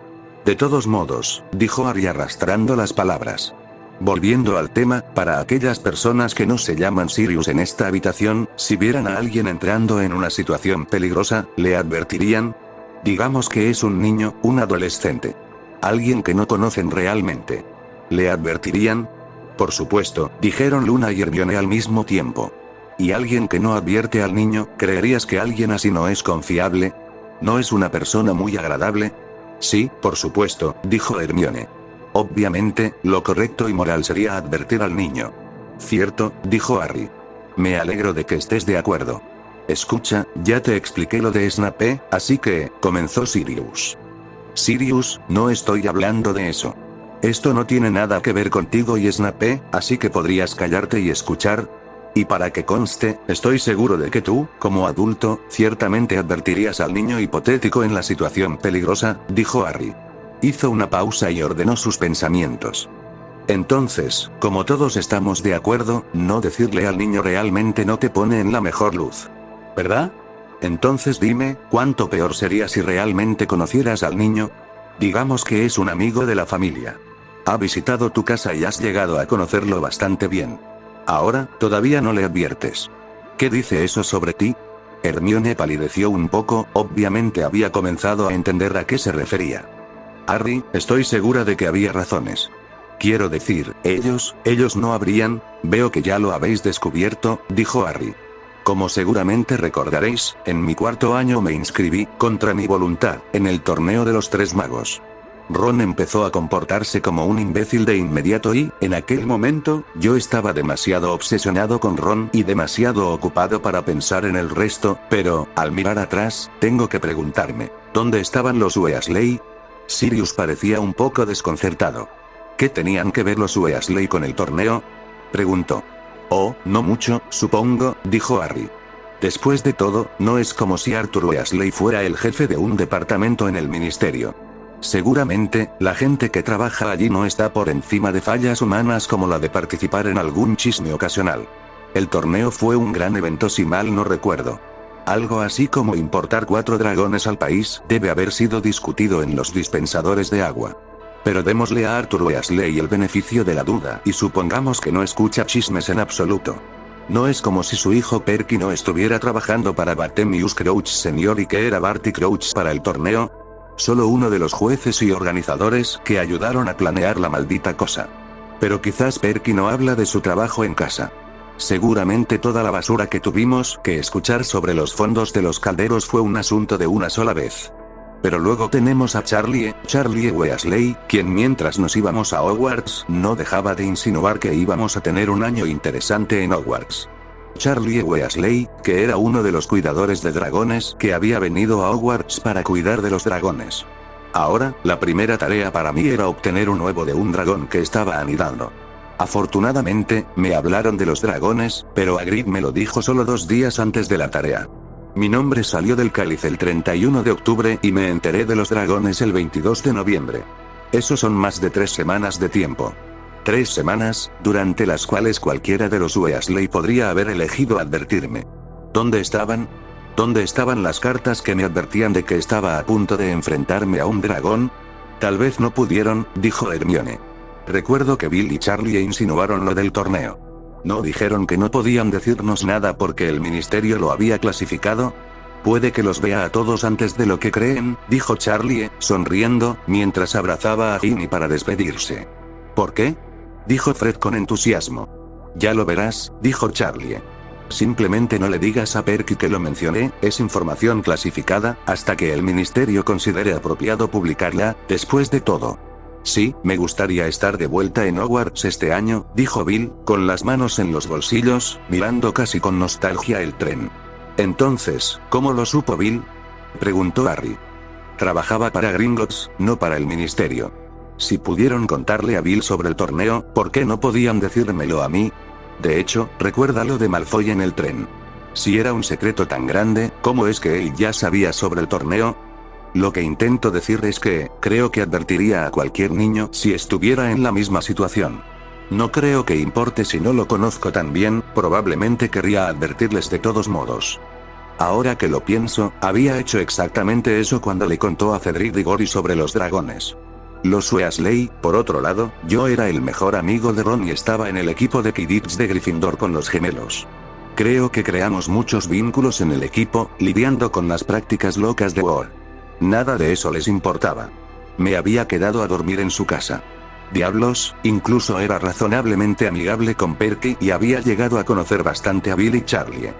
De todos modos, dijo Harry arrastrando las palabras. Volviendo al tema, para aquellas personas que no se llaman Sirius en esta habitación, si vieran a alguien entrando en una situación peligrosa, ¿le advertirían? Digamos que es un niño, un adolescente. Alguien que no conocen realmente. ¿Le advertirían? Por supuesto, dijeron Luna y Hermione al mismo tiempo. ¿Y alguien que no advierte al niño, creerías que alguien así no es confiable? ¿No es una persona muy agradable? Sí, por supuesto, dijo Hermione. Obviamente, lo correcto y moral sería advertir al niño. Cierto, dijo Harry. Me alegro de que estés de acuerdo. Escucha, ya te expliqué lo de Snape, así que, comenzó Sirius. Sirius, no estoy hablando de eso. Esto no tiene nada que ver contigo y Snape, así que podrías callarte y escuchar. Y para que conste, estoy seguro de que tú, como adulto, ciertamente advertirías al niño hipotético en la situación peligrosa, dijo Harry. Hizo una pausa y ordenó sus pensamientos. Entonces, como todos estamos de acuerdo, no decirle al niño realmente no te pone en la mejor luz. ¿Verdad? Entonces dime, ¿cuánto peor sería si realmente conocieras al niño? Digamos que es un amigo de la familia. Ha visitado tu casa y has llegado a conocerlo bastante bien. Ahora, todavía no le adviertes. ¿Qué dice eso sobre ti? Hermione palideció un poco, obviamente había comenzado a entender a qué se refería. Harry, estoy segura de que había razones. Quiero decir, ellos no habrían, veo que ya lo habéis descubierto, dijo Harry. Como seguramente recordaréis, en mi cuarto año me inscribí, contra mi voluntad, en el torneo de los Tres Magos. Ron empezó a comportarse como un imbécil de inmediato y, en aquel momento, yo estaba demasiado obsesionado con Ron y demasiado ocupado para pensar en el resto, pero, al mirar atrás, tengo que preguntarme, ¿dónde estaban los Weasley? Sirius parecía un poco desconcertado. ¿Qué tenían que ver los Weasley con el torneo? Preguntó. Oh, no mucho, supongo, dijo Harry. Después de todo, no es como si Arthur Weasley fuera el jefe de un departamento en el ministerio. Seguramente, la gente que trabaja allí no está por encima de fallas humanas como la de participar en algún chisme ocasional. El torneo fue un gran evento si mal no recuerdo. Algo así como importar 4 dragones al país debe haber sido discutido en los dispensadores de agua. Pero démosle a Arthur Weasley el beneficio de la duda y supongamos que no escucha chismes en absoluto. No es como si su hijo Perky no estuviera trabajando para Bartemius Crouch Sr. y que era Barty Crouch para el torneo. Solo uno de los jueces y organizadores que ayudaron a planear la maldita cosa. Pero quizás Perky no habla de su trabajo en casa. Seguramente toda la basura que tuvimos que escuchar sobre los fondos de los calderos fue un asunto de una sola vez. Pero luego tenemos a Charlie Weasley, quien mientras nos íbamos a Hogwarts, no dejaba de insinuar que íbamos a tener un año interesante en Hogwarts. Charlie Weasley, que era uno de los cuidadores de dragones que había venido a Hogwarts para cuidar de los dragones. Ahora, la primera tarea para mí era obtener un huevo de un dragón que estaba anidando. Afortunadamente, me hablaron de los dragones, pero Hagrid me lo dijo solo 2 días antes de la tarea. Mi nombre salió del cáliz el 31 de octubre y me enteré de los dragones el 22 de noviembre. Eso son más de 3 semanas de tiempo. 3 semanas, durante las cuales cualquiera de los Weasley podría haber elegido advertirme. ¿Dónde estaban? ¿Dónde estaban las cartas que me advertían de que estaba a punto de enfrentarme a un dragón? Tal vez no pudieron, dijo Hermione. Recuerdo que Bill y Charlie insinuaron lo del torneo. ¿No dijeron que no podían decirnos nada porque el ministerio lo había clasificado? Puede que los vea a todos antes de lo que creen, dijo Charlie, sonriendo, mientras abrazaba a Ginny para despedirse. ¿Por qué? Dijo Fred con entusiasmo. Ya lo verás, dijo Charlie. Simplemente no le digas a Perky que lo mencioné, es información clasificada, hasta que el ministerio considere apropiado publicarla, después de todo. Sí, me gustaría estar de vuelta en Hogwarts este año, dijo Bill, con las manos en los bolsillos, mirando casi con nostalgia el tren. Entonces, ¿cómo lo supo Bill? Preguntó Harry. Trabajaba para Gringotts, no para el ministerio. Si pudieron contarle a Bill sobre el torneo, ¿por qué no podían decírmelo a mí? De hecho, recuerda lo de Malfoy en el tren. Si era un secreto tan grande, ¿cómo es que él ya sabía sobre el torneo? Lo que intento decir es que, creo que advertiría a cualquier niño si estuviera en la misma situación. No creo que importe si no lo conozco tan bien, probablemente querría advertirles de todos modos. Ahora que lo pienso, había hecho exactamente eso cuando le contó a Cedric Diggory sobre los dragones. Los Weasley, por otro lado, yo era el mejor amigo de Ron y estaba en el equipo de Quidditch de Gryffindor con los gemelos. Creo que creamos muchos vínculos en el equipo, lidiando con las prácticas locas de War. Nada de eso les importaba. Me había quedado a dormir en su casa. Diablos, incluso era razonablemente amigable con Perky y había llegado a conocer bastante a Bill y Charlie.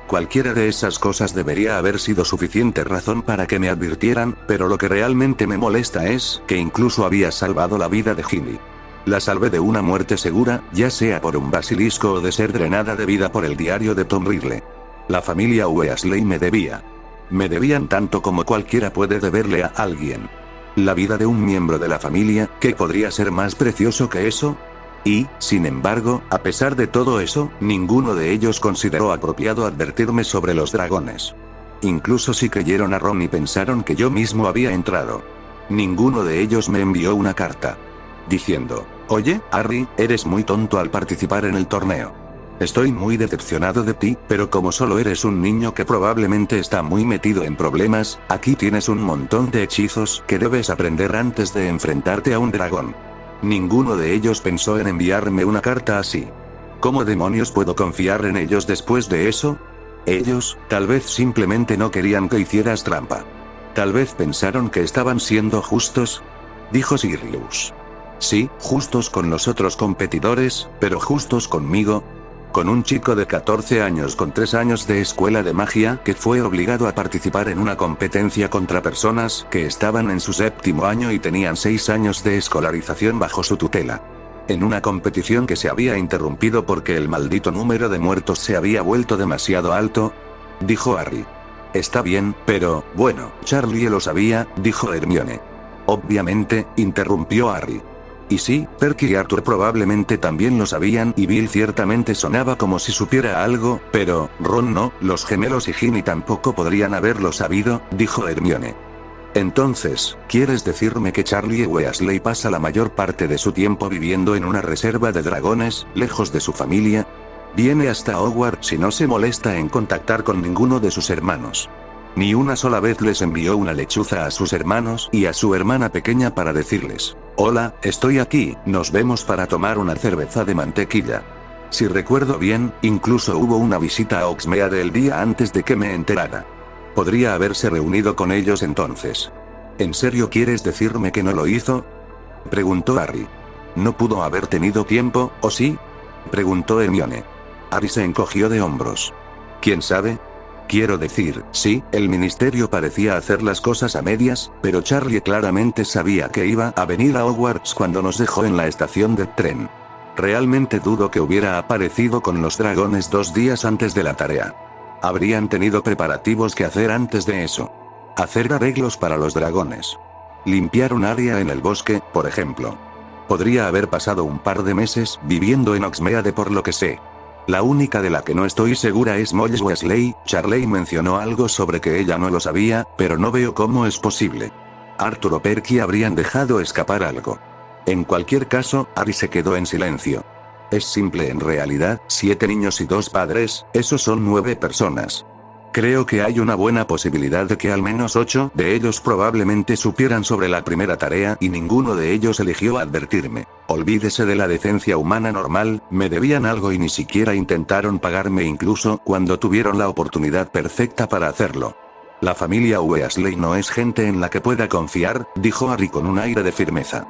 Cualquiera de esas cosas debería haber sido suficiente razón para que me advirtieran, pero lo que realmente me molesta es que incluso había salvado la vida de Ginny. La salvé de una muerte segura, ya sea por un basilisco o de ser drenada de vida por el diario de Tom Riddle. La familia Weasley me debía. Me debían tanto como cualquiera puede deberle a alguien. La vida de un miembro de la familia, ¿qué podría ser más precioso que eso? Y, sin embargo, a pesar de todo eso, ninguno de ellos consideró apropiado advertirme sobre los dragones. Incluso si creyeron a Ron y pensaron que yo mismo había entrado. Ninguno de ellos me envió una carta diciendo: oye, Harry, eres muy tonto al participar en el torneo. Estoy muy decepcionado de ti, pero como solo eres un niño que probablemente está muy metido en problemas, aquí tienes un montón de hechizos que debes aprender antes de enfrentarte a un dragón. Ninguno de ellos pensó en enviarme una carta así. ¿Cómo demonios puedo confiar en ellos después de eso? Ellos, tal vez simplemente no querían que hicieras trampa. Tal vez pensaron que estaban siendo justos, dijo Sirius. Sí, justos con los otros competidores, pero justos conmigo. Con un chico de 14 años con 3 años de escuela de magia que fue obligado a participar en una competencia contra personas que estaban en su 7º año y tenían 6 años de escolarización bajo su tutela. En una competición que se había interrumpido porque el maldito número de muertos se había vuelto demasiado alto, dijo Harry. Está bien, pero, bueno, Charlie lo sabía, dijo Hermione. Obviamente, interrumpió Harry. Y sí, Perky y Arthur probablemente también lo sabían y Bill ciertamente sonaba como si supiera algo, pero, Ron no, los gemelos y Ginny tampoco podrían haberlo sabido, dijo Hermione. Entonces, ¿quieres decirme que Charlie Weasley pasa la mayor parte de su tiempo viviendo en una reserva de dragones, lejos de su familia? Viene hasta Hogwarts y no se molesta en contactar con ninguno de sus hermanos. Ni una sola vez les envió una lechuza a sus hermanos y a su hermana pequeña para decirles: hola, estoy aquí, nos vemos para tomar una cerveza de mantequilla. Si recuerdo bien, incluso hubo una visita a Hogsmeade el día antes de que me enterara. Podría haberse reunido con ellos entonces. ¿En serio quieres decirme que no lo hizo?, preguntó Harry. ¿No pudo haber tenido tiempo, o sí?, preguntó Hermione. Harry se encogió de hombros. ¿Quién sabe? Quiero decir, sí, el ministerio parecía hacer las cosas a medias, pero Charlie claramente sabía que iba a venir a Hogwarts cuando nos dejó en la estación de tren. Realmente dudo que hubiera aparecido con los dragones 2 días antes de la tarea. Habrían tenido preparativos que hacer antes de eso. Hacer arreglos para los dragones. Limpiar un área en el bosque, por ejemplo. Podría haber pasado un par de meses viviendo en Hogsmeade por lo que sé. La única de la que no estoy segura es Molly Weasley. Charlie mencionó algo sobre que ella no lo sabía, pero no veo cómo es posible. Arthur o Perky habrían dejado escapar algo. En cualquier caso, Harry se quedó en silencio. Es simple en realidad, 7 niños y 2 padres, esos son 9 personas. Creo que hay una buena posibilidad de que al menos 8 de ellos probablemente supieran sobre la primera tarea y ninguno de ellos eligió advertirme. Olvídese de la decencia humana normal, me debían algo y ni siquiera intentaron pagarme incluso cuando tuvieron la oportunidad perfecta para hacerlo. La familia Weasley no es gente en la que pueda confiar, dijo Harry con un aire de firmeza.